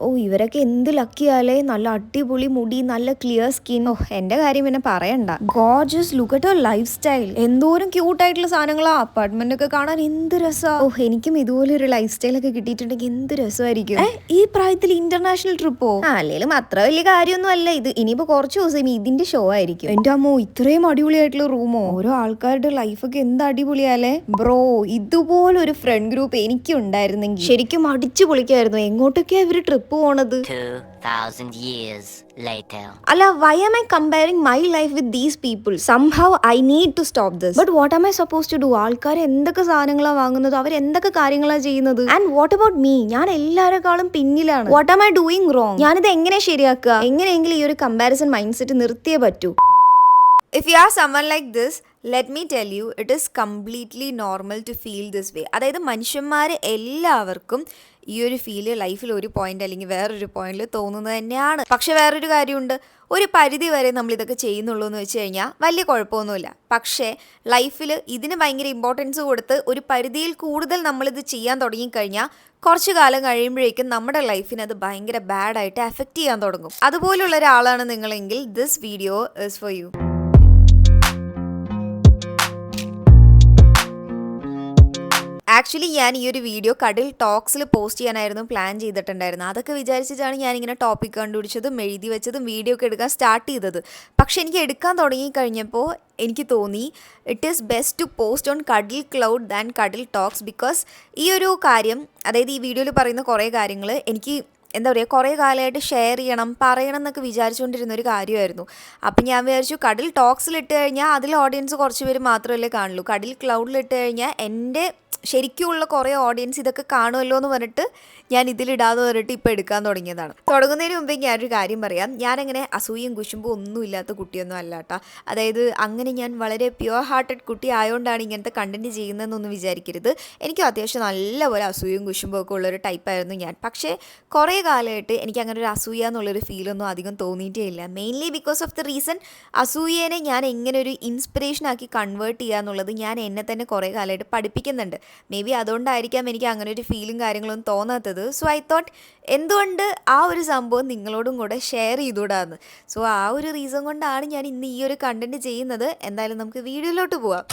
ഓ ഇവരൊക്കെ എന്ത് ലക്കിയാലേ, നല്ല അടിപൊളി മുടി, നല്ല ക്ലിയർ സ്കിൻ. ഓ എന്റെ കാര്യം പിന്നെ പറയണ്ട. Gorges, look at her life style. എന്തോരം ക്യൂട്ടായിട്ടുള്ള സാധനങ്ങളാ. അപ്പാർട്ട്മെന്റ് ഒക്കെ കാണാൻ എന്ത് രസാ. ഓ എനിക്കും ഇതുപോലെ ഒരു ലൈഫ് സ്റ്റൈൽ ഒക്കെ കിട്ടിയിട്ടുണ്ടെങ്കിൽ എന്ത് രസമായിരിക്കും. ഈ പ്രായത്തിൽ ഇന്റർനാഷണൽ ട്രിപ്പോ? അല്ലെങ്കിലും അത്ര വലിയ കാര്യമൊന്നും അല്ല ഇത്. ഇനിയിപ്പോ കുറച്ച് ദിവസം ഇതിന്റെ ഷോ ആയിരിക്കും. എന്റെ അമ്മോ, ഇത്രയും അടിപൊളിയായിട്ടുള്ള റൂമോ. ഓരോ ആൾക്കാരുടെ ലൈഫൊക്കെ എന്ത് അടിപൊളിയാലേ. ബ്രോ, ഇതുപോലൊരു ഫ്രണ്ട് ഗ്രൂപ്പ് എനിക്കും ഉണ്ടായിരുന്നെങ്കിൽ ശരിക്കും അടിച്ചു പൊളിക്കായിരുന്നു. എങ്ങോട്ടൊക്കെയാ ഇവര് ട്രിപ്പ് പോണത്? 2000 years later. അല്ല, why am I comparing my life with these people? Somehow I need to stop this. But what am I supposed to do? ആൾക്കാർ എന്തൊക്കെ സാധനങ്ങളാ വാങ്ങുന്നത്, അവർ എന്തൊക്കെ കാര്യങ്ങളാ ചെയ്യുന്നത്. And what about me? ഞാൻ എല്ലാവരെക്കാളും പിന്നിലാണ്. What am I doing wrong? ഞാനിത് എങ്ങനെ ശരിയാക്കുക? എങ്ങനെയെങ്കിലും ഈ ഒരു കമ്പാരിസൺ മൈൻഡ് സെറ്റ് നിർത്തിയേ പറ്റൂ. If you are someone like this, let me tell you, it is completely normal to feel this way. അതായത് മനുഷ്യന്മാർ എല്ലാവർക്കും ഈ ഒരു ഫീല് ലൈഫിൽ ഒരു പോയിന്റ് അല്ലെങ്കിൽ വേറൊരു പോയിന്റിൽ തോന്നുന്നത് തന്നെയാണ്. പക്ഷെ വേറൊരു കാര്യമുണ്ട്, ഒരു പരിധി വരെ നമ്മൾ ഇതൊക്കെ ചെയ്യുന്നുള്ളൂ എന്ന് വെച്ച് കഴിഞ്ഞാൽ വലിയ കുഴപ്പമൊന്നുമില്ല. പക്ഷേ ലൈഫിൽ ഇതിന് ഭയങ്കര ഇമ്പോർട്ടൻസ് കൊടുത്ത് ഒരു പരിധിയിൽ കൂടുതൽ നമ്മളിത് ചെയ്യാൻ തുടങ്ങിക്കഴിഞ്ഞാൽ കുറച്ച് കാലം കഴിയുമ്പോഴേക്കും നമ്മുടെ ലൈഫിന് അത് ഭയങ്കര ബാഡായിട്ട് എഫക്റ്റ് ചെയ്യാൻ തുടങ്ങും. അതുപോലുള്ള ഒരാളാണ് നിങ്ങളെങ്കിൽ this video is for you. Actually ഞാൻ ഈ ഒരു വീഡിയോ കടിൽ ടോക്സിൽ പോസ്റ്റ് ചെയ്യാനായിരുന്നു പ്ലാൻ ചെയ്തിട്ടുണ്ടായിരുന്നത്. അതൊക്കെ വിചാരിച്ചിട്ടാണ് ഞാനിങ്ങനെ ടോപ്പിക് കണ്ടുപിടിച്ചതും എഴുതി വെച്ചതും വീഡിയോ ഒക്കെ എടുക്കാൻ സ്റ്റാർട്ട് ചെയ്തത്. പക്ഷെ എനിക്ക് എടുക്കാൻ തുടങ്ങിക്കഴിഞ്ഞപ്പോൾ എനിക്ക് തോന്നി it is best to post on കടിൽ ക്ലൗഡ് ദാൻ കടിൽ ടോക്സ്. ബിക്കോസ് ഈ ഒരു കാര്യം, അതായത് ഈ വീഡിയോയിൽ പറയുന്ന കുറേ കാര്യങ്ങൾ എനിക്ക് എന്താ പറയുക, കുറേ കാലമായിട്ട് ഷെയർ ചെയ്യണം, പറയണം എന്നൊക്കെ വിചാരിച്ചുകൊണ്ടിരുന്നൊരു കാര്യമായിരുന്നു. അപ്പം ഞാൻ വിചാരിച്ചു കടിൽ ടോക്സിലിട്ട് കഴിഞ്ഞാൽ അതിൽ ഓഡിയൻസ് കുറച്ച് പേര് മാത്രമല്ലേ കാണുള്ളൂ. കടിൽ ക്ലൗഡിലിട്ട് കഴിഞ്ഞാൽ എൻ്റെ ശരിക്കുമുള്ള കുറേ ഓഡിയൻസ് ഇതൊക്കെ കാണുമല്ലോ എന്ന് പറഞ്ഞിട്ട് ഞാൻ ഇതിലിടാന്ന് പറഞ്ഞിട്ട് ഇപ്പോൾ എടുക്കാൻ തുടങ്ങിയതാണ്. തുടങ്ങുന്നതിന് മുമ്പേ ഞാനൊരു കാര്യം പറയാം. ഞാനങ്ങനെ അസൂയയും കുശുമ്പും ഒന്നും ഇല്ലാത്ത കുട്ടിയൊന്നും അല്ല കേട്ടോ. അതായത് അങ്ങനെ ഞാൻ വളരെ പ്യുവർ ഹാർട്ടഡ് കുട്ടി ആയതുകൊണ്ടാണ് ഇങ്ങനത്തെ കണ്ടൻറ്റ് ചെയ്യുന്നതെന്നൊന്നും വിചാരിക്കരുത്. എനിക്കും അത്യാവശ്യം നല്ലപോലെ അസൂയയും കുശുമ്പും ഒക്കെ ഉള്ളൊരു ടൈപ്പായിരുന്നു ഞാൻ. പക്ഷേ കുറേ കാലമായിട്ട് എനിക്ക് അങ്ങനെ ഒരു അസൂയ എന്നുള്ളൊരു ഫീലൊന്നും അധികം തോന്നിയിട്ടേ ഇല്ല. Mainly because of the reason, അസൂയേനെ ഞാൻ എങ്ങനെ ഒരു ഇൻസ്പിറേഷനാക്കി കൺവേർട്ട് ചെയ്യുക എന്നുള്ളത് ഞാൻ എന്നെ തന്നെ കുറേ കാലമായിട്ട് പഠിപ്പിക്കുന്നുണ്ട്. മേ ബി അതുകൊണ്ടായിരിക്കാം എനിക്ക് അങ്ങനെ ഒരു ഫീലും കാര്യങ്ങളൊന്നും തോന്നാത്തത്. സോ ഐ തോട്ട് എന്തുകൊണ്ട് ആ ഒരു സംഭവം നിങ്ങളോടും കൂടെ ഷെയർ ചെയ്തുകൂടാന്ന്. സോ ആ ഒരു റീസൺ കൊണ്ടാണ് ഞാൻ ഇന്ന് ഈ ഒരു കണ്ടന്റ് ചെയ്യുന്നത്. എന്തായാലും നമുക്ക് വീഡിയോയിലോട്ട് പോവാം.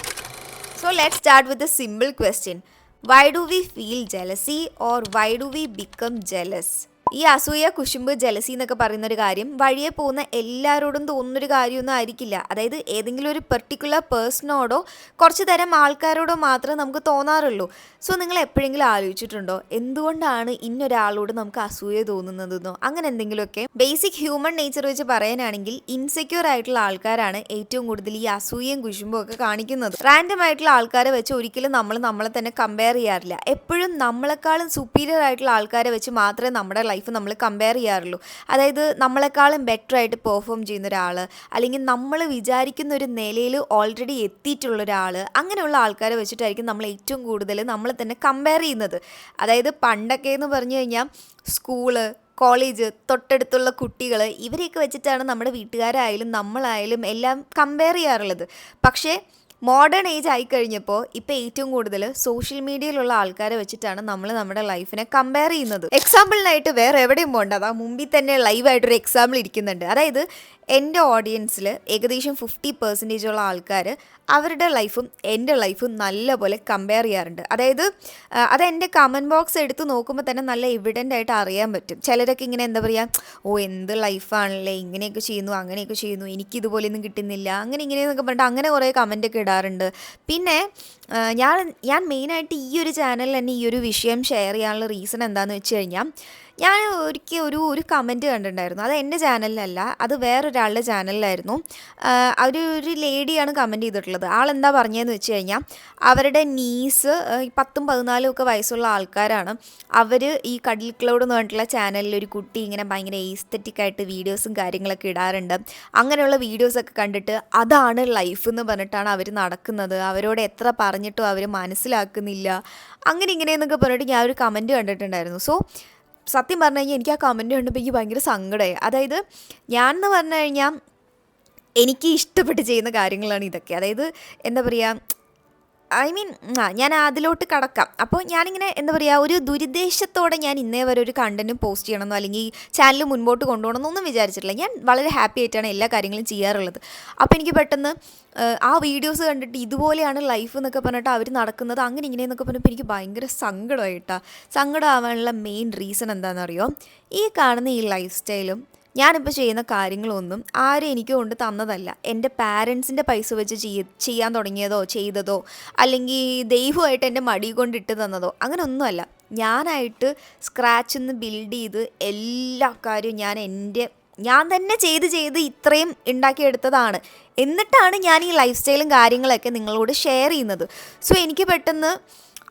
So let's start with a simple question. Why do we feel jealousy or why do we become jealous? ഈ അസൂയ, കുശുമ്പ്, ജലസി എന്നൊക്കെ പറയുന്നൊരു കാര്യം വഴിയെ പോകുന്ന എല്ലാവരോടും തോന്നുന്നൊരു കാര്യമൊന്നും ആയിരിക്കില്ല. അതായത് ഏതെങ്കിലും ഒരു പെർട്ടിക്കുലർ പേഴ്സണോടോ കുറച്ച് തരം ആൾക്കാരോടോ മാത്രമേ നമുക്ക് തോന്നാറുള്ളൂ. സോ നിങ്ങൾ എപ്പോഴെങ്കിലും ആലോചിച്ചിട്ടുണ്ടോ എന്തുകൊണ്ടാണ് ഇന്നൊരാളോട് നമുക്ക് അസൂയ തോന്നുന്നതെന്നോ അങ്ങനെ എന്തെങ്കിലുമൊക്കെ? ബേസിക് ഹ്യൂമൻ നേച്ചർ വെച്ച് പറയാനാണെങ്കിൽ ഇൻസെക്യൂർ ആയിട്ടുള്ള ആൾക്കാരാണ് ഏറ്റവും കൂടുതൽ ഈ അസൂയയും കുശുമ്പും ഒക്കെ കാണിക്കുന്നത്. റാൻഡം ആയിട്ടുള്ള ആൾക്കാരെ വെച്ച് ഒരിക്കലും നമ്മളെ തന്നെ കമ്പയർ ചെയ്യാറില്ല. എപ്പോഴും നമ്മളെക്കാളും സുപ്പീരിയർ ആയിട്ടുള്ള ആൾക്കാരെ വെച്ച് മാത്രമേ നമ്മുടെ ലൈഫ് നമ്മൾ കമ്പയർ ചെയ്യാറുള്ളൂ. അതായത് നമ്മളെക്കാളും ബെറ്റർ ആയിട്ട് പെർഫോം ചെയ്യുന്ന ഒരാൾ, അല്ലെങ്കിൽ നമ്മൾ വിചാരിക്കുന്ന ഒരു നിലയിൽ ഓൾറെഡി എത്തിയിട്ടുള്ള ഒരാൾ, അങ്ങനെയുള്ള ആൾക്കാരെ വെച്ചിട്ടായിരിക്കും നമ്മൾ ഏറ്റവും കൂടുതൽ നമ്മളെ തന്നെ കമ്പയർ ചെയ്യുന്നത്. അതായത് പണ്ടൊക്കെ എന്ന് പറഞ്ഞു കഴിഞ്ഞാൽ സ്കൂള്, കോളേജ്, തൊട്ടടുത്തുള്ള കുട്ടികൾ, ഇവരെയൊക്കെ വെച്ചിട്ടാണ് നമ്മുടെ വീട്ടുകാരായാലും നമ്മളായാലും എല്ലാം കമ്പയർ ചെയ്യാറുള്ളത്. പക്ഷേ മോഡേൺ ഏജ് ആയിക്കഴിഞ്ഞപ്പോൾ ഇപ്പോൾ ഏറ്റവും കൂടുതൽ സോഷ്യൽ മീഡിയയിലുള്ള ആൾക്കാരെ വെച്ചിട്ടാണ് നമ്മൾ നമ്മുടെ ലൈഫിനെ കമ്പയർ ചെയ്യുന്നത്. എക്സാമ്പിളിനായിട്ട് വേറെ എവിടെയും പോകണ്ട, അതാ മുമ്പിൽ തന്നെ ലൈവായിട്ടൊരു എക്സാമ്പിൾ ഇരിക്കുന്നുണ്ട്. അതായത് എൻ്റെ ഓഡിയൻസിൽ ഏകദേശം 50% ഉള്ള ആൾക്കാർ അവരുടെ ലൈഫും എൻ്റെ ലൈഫും നല്ലപോലെ കമ്പയർ ചെയ്യാറുണ്ട്. അതായത് അതെൻ്റെ കമൻറ്റ് ബോക്സ് എടുത്ത് നോക്കുമ്പോൾ തന്നെ നല്ല എവിഡൻ്റ് ആയിട്ട് അറിയാൻ പറ്റും. ചിലരൊക്കെ ഇങ്ങനെ എന്താ പറയുക, ഓ എന്ത് ലൈഫാണല്ലേ, ഇങ്ങനെയൊക്കെ ചെയ്യുന്നു അങ്ങനെയൊക്കെ ചെയ്യുന്നു, എനിക്കിതുപോലെയൊന്നും കിട്ടുന്നില്ല, അങ്ങനെ ഇങ്ങനെയെന്നൊക്കെ പറഞ്ഞിട്ട് അങ്ങനെ കുറേ കമൻറ്റൊക്കെ ഇടാറുണ്ട്. പിന്നെ ഞാൻ മെയിനായിട്ട് ഈ ഒരു ചാനലിൽ തന്നെ ഈ ഒരു വിഷയം ഷെയർ ചെയ്യാനുള്ള റീസൺ എന്താണെന്ന് വെച്ച് കഴിഞ്ഞാൽ, ഞാൻ ഒരിക്കൽ ഒരു കമൻറ്റ് കണ്ടിട്ടുണ്ടായിരുന്നു. അത് എൻ്റെ ചാനലിലല്ല, അത് വേറൊരാളുടെ ചാനലിലായിരുന്നു. ഒരു ലേഡിയാണ് കമൻറ്റ് ചെയ്തിട്ടുള്ളത്. ആളെന്താ പറഞ്ഞതെന്ന് വെച്ച് കഴിഞ്ഞാൽ, അവരുടെ നീസ് 10ഉം 14ഉം ഒക്കെ വയസ്സുള്ള ആൾക്കാരാണ്. അവർ ഈ കടിൽ ക്ലൗഡ് എന്ന് പറഞ്ഞിട്ടുള്ള ചാനലിൽ ഒരു കുട്ടി ഇങ്ങനെ ഭയങ്കര എസ്തെറ്റിക്കായിട്ട് വീഡിയോസും കാര്യങ്ങളൊക്കെ ഇടാറുണ്ട്. അങ്ങനെയുള്ള വീഡിയോസൊക്കെ കണ്ടിട്ട് അതാണ് ലൈഫ് എന്ന് പറഞ്ഞിട്ടാണ് അവർ നടക്കുന്നത്, അവരോട് എത്ര പറഞ്ഞിട്ടും അവർ മനസ്സിലാക്കുന്നില്ല, അങ്ങനെ ഇങ്ങനെയെന്നൊക്കെ പറഞ്ഞിട്ട് ഞാൻ ഒരു കമൻറ്റ് കണ്ടിട്ടുണ്ടായിരുന്നു. സോ സത്യം പറഞ്ഞു കഴിഞ്ഞാൽ എനിക്ക് ആ കമൻറ്റ് കണ്ടപ്പോൾ എനിക്ക് ഭയങ്കര സങ്കടമായി. അതായത് ഞാൻ എന്ന് പറഞ്ഞു കഴിഞ്ഞാൽ എനിക്ക് ഇഷ്ടപ്പെട്ട് ചെയ്യുന്ന കാര്യങ്ങളാണ് ഇതൊക്കെ. അതായത് എന്താ പറയുക, ഐ മീൻ ഞാൻ അതിലോട്ട് കടക്കാം. അപ്പോൾ ഞാനിങ്ങനെ എന്താ പറയുക, ഒരു ദുരുദ്ദേശത്തോടെ ഞാൻ ഇന്നേ വരെ ഒരു കണ്ടൻറ്റും പോസ്റ്റ് ചെയ്യണമെന്നോ അല്ലെങ്കിൽ ചാനൽ മുൻപോട്ട് കൊണ്ടുപോകണമെന്നൊന്നും വിചാരിച്ചിട്ടില്ല. ഞാൻ വളരെ ഹാപ്പി ആയിട്ടാണ് എല്ലാ കാര്യങ്ങളും ചെയ്യാറുള്ളത്. അപ്പോൾ എനിക്ക് പെട്ടെന്ന് ആ വീഡിയോസ് കണ്ടിട്ട് ഇതുപോലെയാണ് ലൈഫ് എന്നൊക്കെ പറഞ്ഞിട്ട് അവർ നടക്കുന്നത് അങ്ങനെ ഇങ്ങനെയെന്നൊക്കെ പറഞ്ഞപ്പോൾ എനിക്ക് ഭയങ്കര സങ്കടമായിട്ടാണ്. സങ്കടമാവാനുള്ള മെയിൻ റീസൺ എന്താണെന്നറിയോ? ഈ കാണുന്ന ഈ ലൈഫ് സ്റ്റൈലും ഞാനിപ്പോൾ ചെയ്യുന്ന കാര്യങ്ങളൊന്നും ആരും എനിക്ക് കൊണ്ട് തന്നതല്ല. എൻ്റെ പാരൻസിൻ്റെ പൈസ വെച്ച് ചെയ്യാൻ തുടങ്ങിയതോ ചെയ്തതോ അല്ലെങ്കിൽ ദൈവമായിട്ട് എൻ്റെ മടി കൊണ്ട് ഇട്ട് തന്നതോ അങ്ങനെ ഒന്നുമല്ല. ഞാനായിട്ട് സ്ക്രാച്ചിൽ നിന്ന് ബിൽഡ് ചെയ്ത് എല്ലാ കാര്യവും ഞാൻ തന്നെ ചെയ്ത് ഇത്രയും ഉണ്ടാക്കിയെടുത്തതാണ്. എന്നിട്ടാണ് ഞാൻ ഈ ലൈഫ് സ്റ്റൈലും കാര്യങ്ങളൊക്കെ നിങ്ങളോട് ഷെയർ ചെയ്യുന്നത്. സോ എനിക്ക് പെട്ടെന്ന്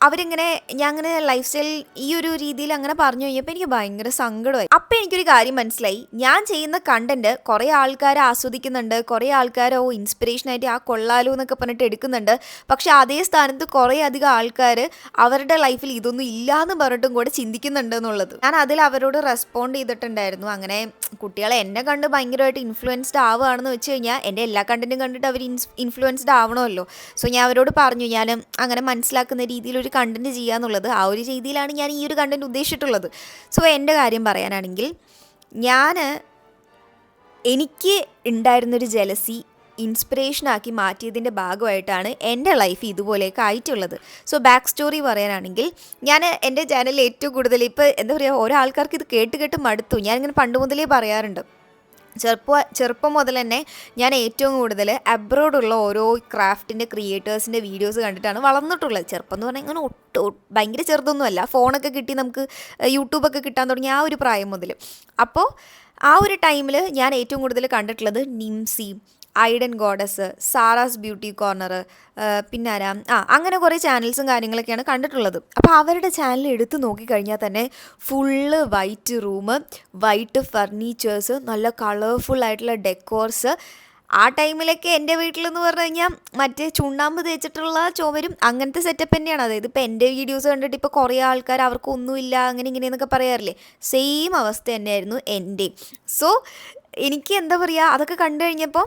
ഞാൻ അങ്ങനെ ലൈഫ് സ്റ്റൈൽ ഈ ഒരു രീതിയിൽ അങ്ങനെ പറഞ്ഞു കഴിഞ്ഞപ്പോൾ എനിക്ക് ഭയങ്കര സങ്കടമായി. അപ്പോൾ എനിക്കൊരു കാര്യം മനസ്സിലായി, ഞാൻ ചെയ്യുന്ന കണ്ടൻറ്റ് കുറേ ആൾക്കാർ ആസ്വദിക്കുന്നുണ്ട്, കുറേ ആൾക്കാർ ഇൻസ്പിറേഷനായിട്ട് കൊള്ളാലോ എന്നൊക്കെ പറഞ്ഞിട്ട് എടുക്കുന്നുണ്ട്. പക്ഷേ അതേ സ്ഥാനത്ത് കുറേ അധികം ആൾക്കാർ അവരുടെ ലൈഫിൽ ഇതൊന്നും ഇല്ലയെന്ന് പറഞ്ഞിട്ടും കൂടെ ചിന്തിക്കുന്നുണ്ട് എന്നുള്ളത്. ഞാൻ അതിൽ അവരോട് റെസ്പോണ്ട് ചെയ്തിട്ടുണ്ടായിരുന്നു. അങ്ങനെ കുട്ടികളെ എന്നെ കണ്ട് ഭയങ്കരമായിട്ട് ഇൻഫ്ലുവൻസ്ഡ് ആവുകയാണെന്ന് വെച്ച് കഴിഞ്ഞാൽ എൻ്റെ എല്ലാ കണ്ടൻറ്റും കണ്ടിട്ട് അവർ ഇൻഫ്ലുവൻസ്ഡ് ആവണമല്ലോ. സോ ഞാൻ അവരോട് പറഞ്ഞു, ഞാൻ അങ്ങനെ മനസ്സിലാക്കുന്ന രീതിയിൽ കണ്ടന്റ് ചെയ്യാന്നുള്ളത്, ആ ഒരു രീതിയിലാണ് ഞാൻ ഈ ഒരു കണ്ടന്റ് ഉദ്ദേശിച്ചിട്ടുള്ളത്. സോ എൻ്റെ കാര്യം പറയാനാണെങ്കിൽ എനിക്ക് ഉണ്ടായിരുന്നൊരു ജലസി ഇൻസ്പിറേഷനാക്കി മാറ്റിയതിൻ്റെ ഭാഗമായിട്ടാണ് എൻ്റെ ലൈഫ് ഇതുപോലെയൊക്കെ ആയിട്ടുള്ളത്. സോ ബാക്ക് സ്റ്റോറി പറയാനാണെങ്കിൽ ഞാൻ എൻ്റെ ചാനലിൽ ഏറ്റവും കൂടുതൽ ഇപ്പോൾ എന്താ പറയുക, ഓരോ ആൾക്കാർക്ക് ഇത് കേട്ട് മടുത്തു. ഞാനിങ്ങനെ പണ്ട് മുതലേ പറയാറുണ്ട്, ചെറുപ്പം മുതൽ തന്നെ ഞാൻ ഏറ്റവും കൂടുതൽ അബ്രോഡുള്ള ഓരോ ക്രാഫ്റ്റിൻ്റെ ക്രിയേറ്റേഴ്സിൻ്റെ വീഡിയോസ് കണ്ടിട്ടാണ് വളർന്നിട്ടുള്ളത്. ചെറുപ്പം എന്ന് പറഞ്ഞാൽ ഇങ്ങനെ ഭയങ്കര ചെറുതൊന്നുമല്ല, ഫോണൊക്കെ കിട്ടി നമുക്ക് യൂട്യൂബൊക്കെ കിട്ടാൻ തുടങ്ങിയ ആ ഒരു പ്രായം മുതൽ. അപ്പോൾ ആ ഒരു ടൈമിൽ ഞാൻ ഏറ്റവും കൂടുതൽ കണ്ടിട്ടുള്ളത് നിംസി, ഐഡൻ ഗോഡസ്, സാറാസ് ബ്യൂട്ടി കോർണർ, പിന്നെ അങ്ങനെ കുറേ ചാനൽസും കാര്യങ്ങളൊക്കെയാണ് കണ്ടിട്ടുള്ളത്. അപ്പോൾ അവരുടെ ചാനൽ എടുത്ത് നോക്കിക്കഴിഞ്ഞാൽ തന്നെ full white room, white furnitures, നല്ല കളർഫുൾ ആയിട്ടുള്ള ഡെക്കോർസ്. ആ ടൈമിലൊക്കെ എൻ്റെ വീട്ടിലെന്ന് പറഞ്ഞു കഴിഞ്ഞാൽ മറ്റേ ചുണ്ണാമ്പ് തേച്ചിട്ടുള്ള ചുവരും അങ്ങനത്തെ സെറ്റപ്പ് തന്നെയാണ്. അതായത് ഇപ്പോൾ എൻ്റെ വീഡിയോസ് കണ്ടിട്ട് ഇപ്പോൾ കുറേ ആൾക്കാർ അവർക്കൊന്നുമില്ല അങ്ങനെ ഇങ്ങനെയെന്നൊക്കെ പറയാറില്ലേ, സെയിം അവസ്ഥ തന്നെയായിരുന്നു എൻ്റെയും. സോ എനിക്ക് എന്താ പറയുക, അതൊക്കെ കണ്ടു കഴിഞ്ഞപ്പോൾ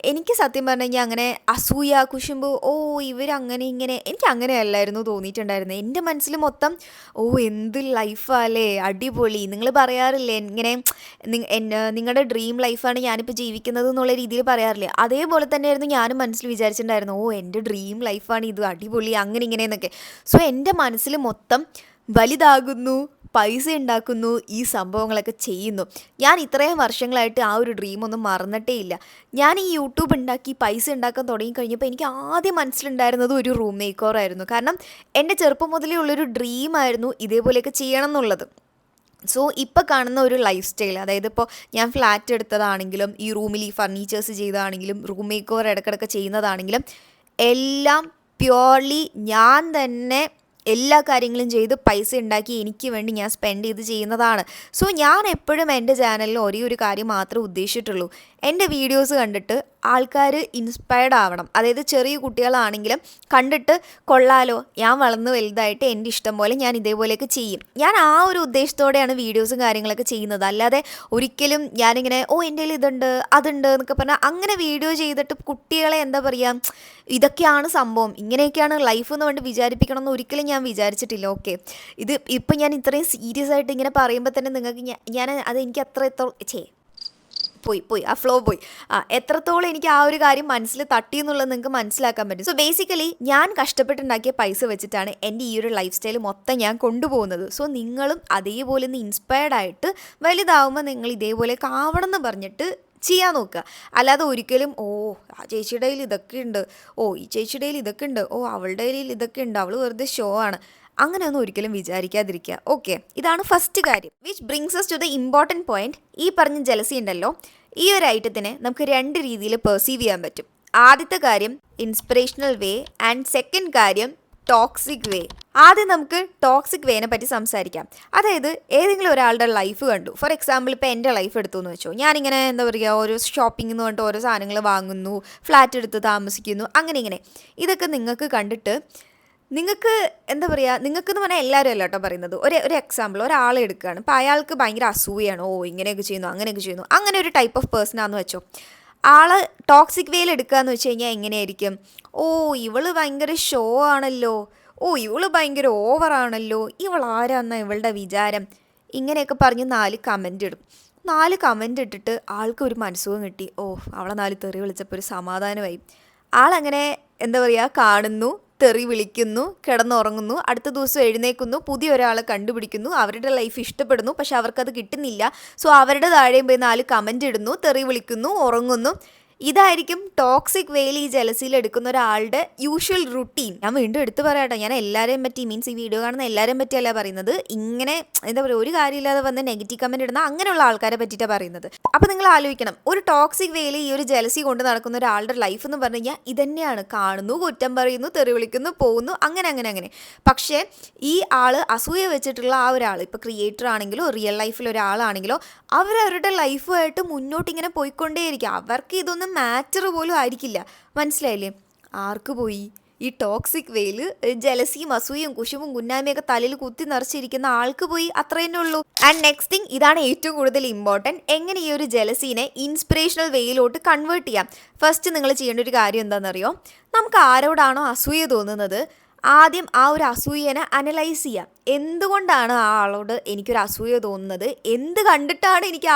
എനിക്ക് സത്യം പറഞ്ഞു കഴിഞ്ഞാൽ അങ്ങനെ അസൂയ, കുശുമ്പ്, ഇവരങ്ങനെ ഇങ്ങനെ, എനിക്ക് അങ്ങനെയല്ലായിരുന്നു തോന്നിയിട്ടുണ്ടായിരുന്നത്. എൻ്റെ മനസ്സിൽ മൊത്തം എന്ത് ലൈഫാല്ലേ, അടിപൊളി, നിങ്ങൾ പറയാറില്ലേ ഇങ്ങനെ നിങ്ങളുടെ ഡ്രീം ലൈഫാണ് ഞാനിപ്പോൾ ജീവിക്കുന്നത് എന്നുള്ള രീതിയിൽ പറയാറില്ലേ, അതേപോലെ തന്നെയായിരുന്നു ഞാനും മനസ്സിൽ വിചാരിച്ചിട്ടുണ്ടായിരുന്നു. എൻ്റെ ഡ്രീം ലൈഫാണ് ഇത്, അടിപൊളി, അങ്ങനെ ഇങ്ങനെയെന്നൊക്കെ. സോ എൻ്റെ മനസ്സിൽ മൊത്തം വലുതാകുന്നു, പൈസ ഉണ്ടാക്കുന്നു, ഈ സംഭവങ്ങളൊക്കെ ചെയ്യുന്നു. ഞാൻ ഇത്രയും വർഷങ്ങളായിട്ട് ആ ഒരു ഡ്രീമൊന്നും മറന്നിട്ടേ ഇല്ല. ഞാൻ ഈ യൂട്യൂബ് ഉണ്ടാക്കി പൈസ ഉണ്ടാക്കാൻ തുടങ്ങിക്കഴിഞ്ഞപ്പോൾ എനിക്ക് ആദ്യം മനസ്സിലുണ്ടായിരുന്നത് ഒരു റൂം മേക്കറായിരുന്നു. കാരണം എൻ്റെ ചെറുപ്പം മുതലേ ഉള്ളൊരു ഡ്രീമായിരുന്നു ഇതേപോലെയൊക്കെ ചെയ്യണം എന്നുള്ളത്. സോ ഇപ്പോൾ കാണുന്ന ഒരു ലൈഫ് സ്റ്റൈൽ, അതായത് ഇപ്പോൾ ഞാൻ ഫ്ലാറ്റ് എടുത്തതാണെങ്കിലും ഈ റൂമിൽ ഈ ഫർണിച്ചേഴ്സ് ചെയ്തതാണെങ്കിലും റൂം മേക്ക് ഓവർ ഇടയ്ക്കിടയ്ക്ക് ചെയ്യുന്നതാണെങ്കിലും എല്ലാം പ്യുവർലി ഞാൻ തന്നെ എല്ലാ കാര്യങ്ങളും ചെയ്ത് പൈസ ഉണ്ടാക്കി എനിക്ക് വേണ്ടി ഞാൻ സ്പെൻഡ് ചെയ്ത് ചെയ്യുന്നതാണ്. സോ ഞാൻ എപ്പോഴും എൻ്റെ ചാനലിൽ ഒരേ ഒരു കാര്യം മാത്രമേ ഉദ്ദേശിച്ചിട്ടുള്ളൂ, എൻ്റെ വീഡിയോസ് കണ്ടിട്ട് ആൾക്കാർ ഇൻസ്പയർഡ് ആവണം. അതായത് ചെറിയ കുട്ടികളാണെങ്കിലും കണ്ടിട്ട് കൊള്ളാലോ, ഞാൻ വളർന്ന് വലുതായിട്ട് എൻ്റെ ഇഷ്ടം പോലെ ഞാൻ ഇതേപോലെയൊക്കെ ചെയ്യും. ഞാൻ ആ ഒരു ഉദ്ദേശത്തോടെയാണ് വീഡിയോസും കാര്യങ്ങളൊക്കെ ചെയ്യുന്നത്. അല്ലാതെ ഒരിക്കലും ഞാനിങ്ങനെ എൻ്റെ കയ്യിൽ ഇതുണ്ട് അതുണ്ട് എന്നൊക്കെ പറഞ്ഞാൽ അങ്ങനെ വീഡിയോ ചെയ്തിട്ട് കുട്ടികളെ എന്താ പറയുക, ഇതൊക്കെയാണ് സംഭവം, ഇങ്ങനെയൊക്കെയാണ് ലൈഫ് എന്ന് വേണ്ടി വിചാരിപ്പിക്കണം എന്ന് ഒരിക്കലും ഞാൻ വിചാരിച്ചിട്ടില്ല. ഓക്കെ, ഇപ്പം ഞാൻ ഇത്രയും സീരിയസ് ആയിട്ട് ഇങ്ങനെ പറയുമ്പോൾ തന്നെ നിങ്ങൾക്ക് ഞാൻ അത് എനിക്ക് പോയി ആ ഫ്ലോ പോയി എത്രത്തോളം എനിക്ക് ആ ഒരു കാര്യം മനസ്സിൽ തട്ടി എന്നുള്ളത് നിങ്ങൾക്ക് മനസ്സിലാക്കാൻ പറ്റും. സോ ബേസിക്കലി ഞാൻ കഷ്ടപ്പെട്ടുണ്ടാക്കിയ പൈസ വെച്ചിട്ടാണ് എൻ്റെ ഈ ഒരു ലൈഫ് സ്റ്റൈൽ മൊത്തം ഞാൻ കൊണ്ടുപോകുന്നത്. സോ നിങ്ങളും അതേപോലെ ഒന്ന് ഇൻസ്പയർഡ് ആയിട്ട് വലുതാവുമ്പോൾ നിങ്ങൾ ഇതേപോലെ ആവണം എന്ന് പറഞ്ഞിട്ട് ചെയ്യാൻ നോക്കുക. അല്ലാതെ ഒരിക്കലും ആ ചേച്ചിയുടെ കയ്യിൽ ഇതൊക്കെ ഉണ്ട്, ഈ ചേച്ചിയുടെ കയ്യിൽ ഇതൊക്കെ ഉണ്ട്, അവളുടെ കയ്യിൽ ഇതൊക്കെ ഉണ്ട്, അവൾ വെറുതെ ഷോ ആണ്, അങ്ങനെയൊന്നും ഒരിക്കലും വിചാരിക്കാതിരിക്കുക. ഓക്കെ, ഇതാണ് ഫസ്റ്റ് കാര്യം. Which brings us to the important point. ഈ പറഞ്ഞ ജലസി ഉണ്ടല്ലോ, ഈ ഒരു ഐറ്റത്തിനെ നമുക്ക് രണ്ട് രീതിയിൽ പെർസീവ് ചെയ്യാൻ പറ്റും. ആദ്യത്തെ കാര്യം ഇൻസ്പിറേഷണൽ വേ ആൻഡ് സെക്കൻഡ് കാര്യം ടോക്സിക് വേ. ആദ്യം നമുക്ക് ടോക്സിക് വേനെ പറ്റി സംസാരിക്കാം. അതായത് ഏതെങ്കിലും ഒരാളുടെ ലൈഫ് കണ്ടു, ഫോർ എക്സാമ്പിൾ ഇപ്പോൾ എൻ്റെ ലൈഫ് എടുത്തു എന്ന് വെച്ചോ, ഞാനിങ്ങനെ എന്താ പറയുക, ഓരോ ഷോപ്പിംഗ് എന്ന് പറഞ്ഞിട്ട് ഓരോ സാധനങ്ങൾ വാങ്ങുന്നു, ഫ്ലാറ്റ് എടുത്ത് താമസിക്കുന്നു, അങ്ങനെ ഇങ്ങനെ ഇതൊക്കെ നിങ്ങൾക്ക് കണ്ടിട്ട് നിങ്ങൾക്ക് എന്താ പറയുക, നിങ്ങൾക്കെന്ന് പറഞ്ഞാൽ എല്ലാവരും അല്ല കേട്ടോ പറയുന്നത്, ഒരു എക്സാമ്പിൾ ഒരാളെ എടുക്കുകയാണ്, ഇപ്പോൾ അയാൾക്ക് ഭയങ്കര അസൂയാണ്, ഇങ്ങനെയൊക്കെ ചെയ്യുന്നു അങ്ങനെയൊക്കെ ചെയ്യുന്നു, അങ്ങനെ ഒരു ടൈപ്പ് ഓഫ് പേഴ്സൺ ആണെന്ന് വെച്ചോ. ആളെ ടോക്സിക് വേയിൽ എടുക്കുകയെന്ന് വെച്ച് കഴിഞ്ഞാൽ എങ്ങനെയായിരിക്കും? ഓ ഇവള് ഭയങ്കര ഷോ ആണല്ലോ, ഓ ഇവള് ഭയങ്കര ഓവറാണല്ലോ, ഇവൾ ആരാന്നാ ഇവളുടെ വിചാരം, ഇങ്ങനെയൊക്കെ പറഞ്ഞ് 4 കമൻ്റ് ഇടും. 4 കമൻ്റ് ഇട്ടിട്ട് ആൾക്ക് ഒരു മനസ്സുഖം കിട്ടി. ഓ അവളെ 4 തെറി വിളിച്ചപ്പോൾ ഒരു സമാധാനമായി. ആളങ്ങനെ എന്താ പറയുക, കാണുന്നു, തെറി വിളിക്കുന്നു, കിടന്നുറങ്ങുന്നു, അടുത്ത ദിവസം എഴുന്നേൽക്കുന്നു, പുതിയ ഒരാളെ കണ്ടുപിടിക്കുന്നു, അവരുടെ ലൈഫ് ഇഷ്ടപ്പെടുന്നു, പക്ഷെ അവർക്കത് കിട്ടുന്നില്ല. സോ അവരുടെ താഴെയും പോയി 4 കമൻ്റ് ഇടുന്നു, തെറി വിളിക്കുന്നു, ഉറങ്ങുന്നു. ഇതായിരിക്കും ടോക്സിക് വേയിൽ ഈ ജലസിയിൽ എടുക്കുന്ന ഒരാളുടെ യൂഷ്വൽ റുട്ടീൻ. ഞാൻ വീണ്ടും എടുത്തു പറയാട്ടോ, ഞാൻ എല്ലാവരെയും പറ്റി മീൻസ് ഈ വീഡിയോ കാണുന്ന എല്ലാവരെയും പറ്റിയല്ല പറയുന്നത്. ഇങ്ങനെ എന്താ പറയുക, ഒരു കാര്യമില്ലാതെ വന്ന് നെഗറ്റീവ് കമൻറ്റ് ഇടുന്ന അങ്ങനെയുള്ള ആൾക്കാരെ പറ്റിയിട്ടാണ് പറയുന്നത്. അപ്പോൾ നിങ്ങൾ ആലോചിക്കണം, ഒരു ടോക്സിക് വേയിൽ ഈ ഒരു ജലസി കൊണ്ട് നടക്കുന്ന ഒരാളുടെ ലൈഫ് എന്ന് പറഞ്ഞു കഴിഞ്ഞാൽ ഇതന്നെയാണ്. കാണുന്നു, കുറ്റം പറയുന്നു, തെറി വിളിക്കുന്നു, പോകുന്നു, അങ്ങനെ. പക്ഷേ ഈ ആൾ അസൂയ വെച്ചിട്ടുള്ള ആ ഒരാൾ, ഇപ്പോൾ ക്രിയേറ്റർ ആണെങ്കിലോ റിയൽ ലൈഫിൽ ഒരാളാണെങ്കിലോ, അവരവരുടെ ലൈഫുമായിട്ട് മുന്നോട്ടിങ്ങനെ പോയിക്കൊണ്ടേയിരിക്കും. അവർക്ക് ഇതൊന്നും മാറ്റർ പോലും ആയിരിക്കില്ല. മനസ്സിലായില്ലേ? ആർക്ക് പോയി? ഈ ടോക്സിക് വേയിൽ ജലസിയും അസൂയും കുശുമ്പും കുന്നായ്മയൊക്കെ തലയിൽ കുത്തി നിറച്ചിരിക്കുന്ന ആൾക്ക് പോയി, അത്ര തന്നെ ഉള്ളൂ. ആൻഡ് നെക്സ്റ്റ് തിങ്, ഇതാണ് ഏറ്റവും കൂടുതൽ ഇമ്പോർട്ടൻറ്റ്, എങ്ങനെ ഈ ഒരു ജലസീനെ ഇൻസ്പിറേഷണൽ വേയിലോട്ട് കൺവേർട്ട് ചെയ്യാം. ഫസ്റ്റ് നിങ്ങൾ ചെയ്യേണ്ട ഒരു കാര്യം എന്താണെന്നറിയോ? നമുക്ക് ആരോടാണോ അസൂയ തോന്നുന്നത്, ആദ്യം ആ ഒരു അസൂയനെ അനലൈസ് ചെയ്യാം. എന്തുകൊണ്ടാണ് ആ ആളോട് എനിക്കൊരു അസൂയ തോന്നുന്നത്, എന്ത് കണ്ടിട്ടാണ് എനിക്ക്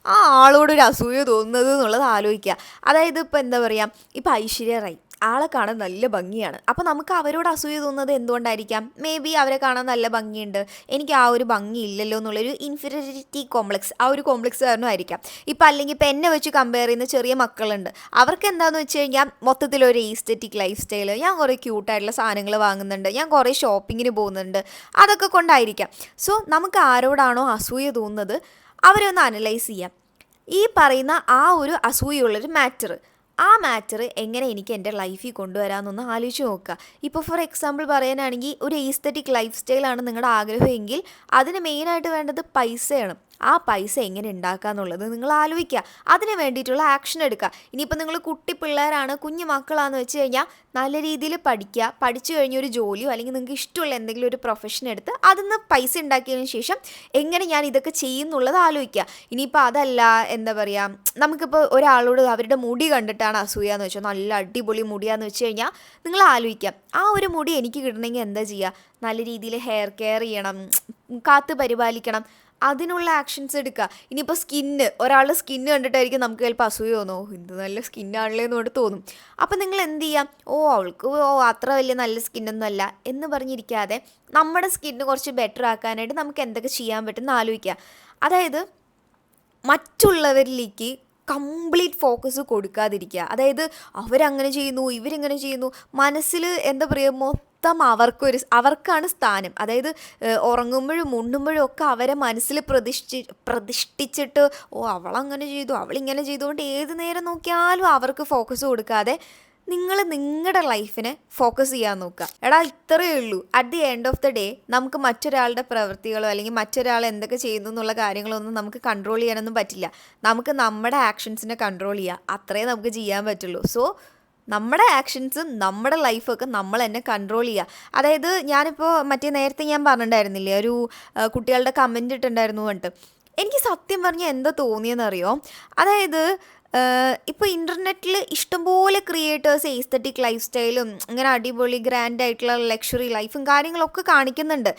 ആ ആളോടൊരു അസൂയ തോന്നുന്നത് എന്നുള്ളത് ആലോചിക്കുക. അതായത് ഇപ്പോൾ എന്താ പറയുക, ഇപ്പോൾ ഐശ്വര്യ റായ് ആളെ കാണാൻ നല്ല ഭംഗിയാണ്. അപ്പോൾ നമുക്ക് അവരോട് അസൂയ തോന്നുന്നത് എന്തുകൊണ്ടായിരിക്കാം? മേ ബി അവരെ കാണാൻ നല്ല ഭംഗിയുണ്ട്, എനിക്ക് ആ ഒരു ഭംഗി ഇല്ലല്ലോ എന്നുള്ളൊരു ഇൻഫീരിയോറിറ്റി കോംപ്ലക്സ്, ആ ഒരു കോംപ്ലക്സ് കാരണം ആയിരിക്കാം. ഇപ്പോൾ അല്ലെങ്കിൽ ഇപ്പോൾ എന്നെ വെച്ച് കമ്പയർ ചെയ്യുന്ന ചെറിയ മക്കളുണ്ട്, അവർക്ക് എന്താണെന്ന് വെച്ച് കഴിഞ്ഞാൽ മൊത്തത്തിലൊരു ഈസ്തെറ്റിക് ലൈഫ് സ്റ്റൈൽ, ഞാൻ കുറേ ക്യൂട്ടായിട്ടുള്ള സാധനങ്ങൾ വാങ്ങുന്നുണ്ട്, ഞാൻ കുറേ ഷോപ്പിങ്ങിന് പോകുന്നുണ്ട്, അതൊക്കെ കൊണ്ടായിരിക്കാം. സോ നമുക്ക് ആരോടാണോ അസൂയ തോന്നുന്നത് അവരെ ഒന്ന് അനലൈസ് ചെയ്യാം. ഈ പറയുന്ന ആ ഒരു അസൂയുള്ളൊരു മാറ്റർ, ആ മാറ്റർ എങ്ങനെ എനിക്ക് എൻ്റെ ലൈഫിൽ കൊണ്ടുവരാമെന്നൊന്ന് ആലോചിച്ച് നോക്കുക. ഇപ്പോൾ ഫോർ എക്സാമ്പിൾ പറയാനാണെങ്കിൽ, ഒരു ഈസ്തെറ്റിക് ലൈഫ് സ്റ്റൈലാണ് നിങ്ങളുടെ ആഗ്രഹമെങ്കിൽ അതിന് മെയിനായിട്ട് വേണ്ടത് പൈസയാണ്. ആ പൈസ എങ്ങനെ ഉണ്ടാക്കുക എന്നുള്ളത് നിങ്ങൾ ആലോചിക്കുക, അതിന് വേണ്ടിയിട്ടുള്ള ആക്ഷൻ എടുക്കുക. ഇനിയിപ്പോൾ നിങ്ങൾ കുട്ടി പിള്ളേരാണ്, കുഞ്ഞു മക്കളാണെന്ന് വെച്ച് കഴിഞ്ഞാൽ നല്ല രീതിയിൽ പഠിക്കുക, പഠിച്ചു കഴിഞ്ഞൊരു ജോലിയോ അല്ലെങ്കിൽ നിങ്ങൾക്ക് ഇഷ്ടമുള്ള എന്തെങ്കിലും ഒരു പ്രൊഫഷൻ എടുത്ത് അതിൽ നിന്ന് പൈസ ഉണ്ടാക്കിയതിന് ശേഷം എങ്ങനെ ഞാൻ ഇതൊക്കെ ചെയ്യുന്നുള്ളത് ആലോചിക്കുക. ഇനിയിപ്പോൾ അതല്ല, എന്താ പറയുക, നമുക്കിപ്പോൾ ഒരാളോട് അവരുടെ മുടി കണ്ടിട്ടാണ് അസൂയാന്ന് വെച്ചാൽ, നല്ല അടിപൊളി മുടിയാന്ന് വെച്ച് കഴിഞ്ഞാൽ നിങ്ങൾ ആലോചിക്കാം, ആ ഒരു മുടി എനിക്ക് കിട്ടണമെങ്കിൽ എന്താ ചെയ്യുക, നല്ല രീതിയിൽ ഹെയർ കെയർ ചെയ്യണം, കാത്ത് പരിപാലിക്കണം, അതിനുള്ള ആക്ഷൻസ് എടുക്കുക. ഇനിയിപ്പോൾ ഒരാളുടെ സ്കിന്ന് കണ്ടിട്ടായിരിക്കും നമുക്ക് ചിലപ്പോൾ അസൂയ തോന്നോ, എന്ത് നല്ല സ്കിന്നാണല്ലേ എന്നോട് തോന്നും. അപ്പം നിങ്ങൾ എന്ത് ചെയ്യാം, അവൾക്ക് അത്ര വലിയ നല്ല സ്കിന്നൊന്നും അല്ല എന്ന് പറഞ്ഞിരിക്കാതെ നമ്മുടെ സ്കിന്ന് കുറച്ച് ബെറ്റർ ആക്കാനായിട്ട് നമുക്ക് എന്തൊക്കെ ചെയ്യാൻ പറ്റുമെന്ന് ആലോചിക്കുക. അതായത് മറ്റുള്ളവരിലേക്ക് കംപ്ലീറ്റ് ഫോക്കസ് കൊടുക്കാതിരിക്കുക. അതായത് അവരങ്ങനെ ചെയ്യുന്നു, ഇവരിങ്ങനെ ചെയ്യുന്നു, മനസ്സിൽ എന്താ പറയുക, മൊത്തം അവർക്കാണ് സ്ഥാനം. അതായത് ഉറങ്ങുമ്പോഴും ഉണ്ണുമ്പോഴും ഒക്കെ അവരെ മനസ്സിൽ പ്രതിഷ്ഠിച്ചിട്ട് അവളങ്ങനെ ചെയ്തു, അവളിങ്ങനെ ചെയ്തുകൊണ്ട് ഏത് നേരം നോക്കിയാലും അവർക്ക് ഫോക്കസ് കൊടുക്കാതെ നിങ്ങൾ നിങ്ങളുടെ ലൈഫിനെ ഫോക്കസ് ചെയ്യാൻ നോക്കുക. എടാ ഇത്രയേ ഉള്ളൂ. At the end of the day നമുക്ക് മറ്റൊരാളുടെ പ്രവൃത്തികളോ അല്ലെങ്കിൽ മറ്റൊരാൾ എന്തൊക്കെ ചെയ്യുന്നു എന്നുള്ള കാര്യങ്ങളൊന്നും നമുക്ക് കൺട്രോൾ ചെയ്യാനൊന്നും പറ്റില്ല. നമുക്ക് നമ്മുടെ ആക്ഷൻസിനെ കൺട്രോൾ ചെയ്യുക, അത്രേ നമുക്ക് ചെയ്യാൻ പറ്റുള്ളൂ. സോ നമ്മുടെ ആക്ഷൻസും നമ്മുടെ ലൈഫൊക്കെ നമ്മൾ തന്നെ കൺട്രോൾ ചെയ്യുക. അതായത് ഞാനിപ്പോൾ നേരത്തെ ഞാൻ പറഞ്ഞിട്ടുണ്ടായിരുന്നില്ലേ, ഒരു കുട്ടികളുടെ കമൻറ്റ് ഇട്ടുണ്ടായിരുന്നു പറഞ്ഞിട്ട്, എനിക്ക് സത്യം പറഞ്ഞാൽ എന്താ തോന്നിയെന്നറിയോ? അതായത് ഇപ്പോൾ ഇൻ്റർനെറ്റിൽ ഇഷ്ടംപോലെ ക്രിയേറ്റേഴ്സ് എസ്തെറ്റിക് ലൈഫ് സ്റ്റൈലും ഇങ്ങനെ അടിപൊളി ഗ്രാൻഡായിട്ടുള്ള ലക്ഷറി ലൈഫും കാര്യങ്ങളൊക്കെ കാണിക്കുന്നുണ്ട്.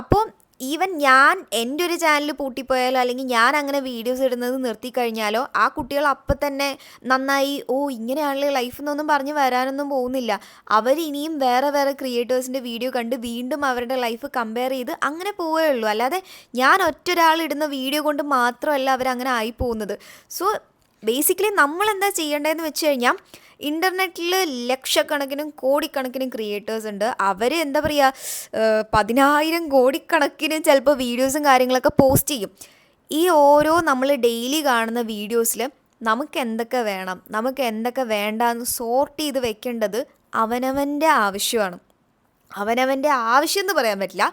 അപ്പോൾ ഈവൻ ഞാൻ എൻ്റെ ഒരു ചാനൽ പൂട്ടിപ്പോയാലോ അല്ലെങ്കിൽ ഞാൻ അങ്ങനെ വീഡിയോസ് ഇടുന്നത് നിർത്തിക്കഴിഞ്ഞാലോ ആ കുട്ടികൾ അപ്പം തന്നെ നന്നായി ഇങ്ങനെയാണല്ലേ ലൈഫ് എന്നൊന്നും പറഞ്ഞ് വരാനൊന്നും പോകുന്നില്ല. അവരിനിയും വേറെ ക്രിയേറ്റേഴ്സിൻ്റെ വീഡിയോ കണ്ട് വീണ്ടും അവരുടെ ലൈഫ് കമ്പയർ ചെയ്ത് അങ്ങനെ പോവേ ഉള്ളൂ. അല്ലാതെ ഞാൻ ഒറ്റൊരാളിടുന്ന വീഡിയോ കൊണ്ട് മാത്രമല്ല അവരങ്ങനെ ആയി പോകുന്നത്. സോ ബേസിക്കലി നമ്മളെന്താ ചെയ്യേണ്ടതെന്ന് വെച്ച് കഴിഞ്ഞാൽ, ഇൻ്റർനെറ്റിൽ ലക്ഷക്കണക്കിനും കോടിക്കണക്കിനും ക്രിയേറ്റേഴ്സ് ഉണ്ട്. അവർ എന്താ പറയുക, 10,000 കോടിക്കണക്കിന് ചിലപ്പോൾ വീഡിയോസും കാര്യങ്ങളൊക്കെ പോസ്റ്റ് ചെയ്യും. ഈ ഓരോ നമ്മൾ ഡെയിലി കാണുന്ന വീഡിയോസിൽ നമുക്ക് എന്തൊക്കെ വേണം, നമുക്ക് എന്തൊക്കെ വേണ്ടാന്ന് സോർട്ട് ചെയ്ത് വെക്കേണ്ടത് അവനവൻ്റെ ആവശ്യമാണ്. അവനവൻ്റെ ആവശ്യം എന്ന് പറയാൻ പറ്റില്ല,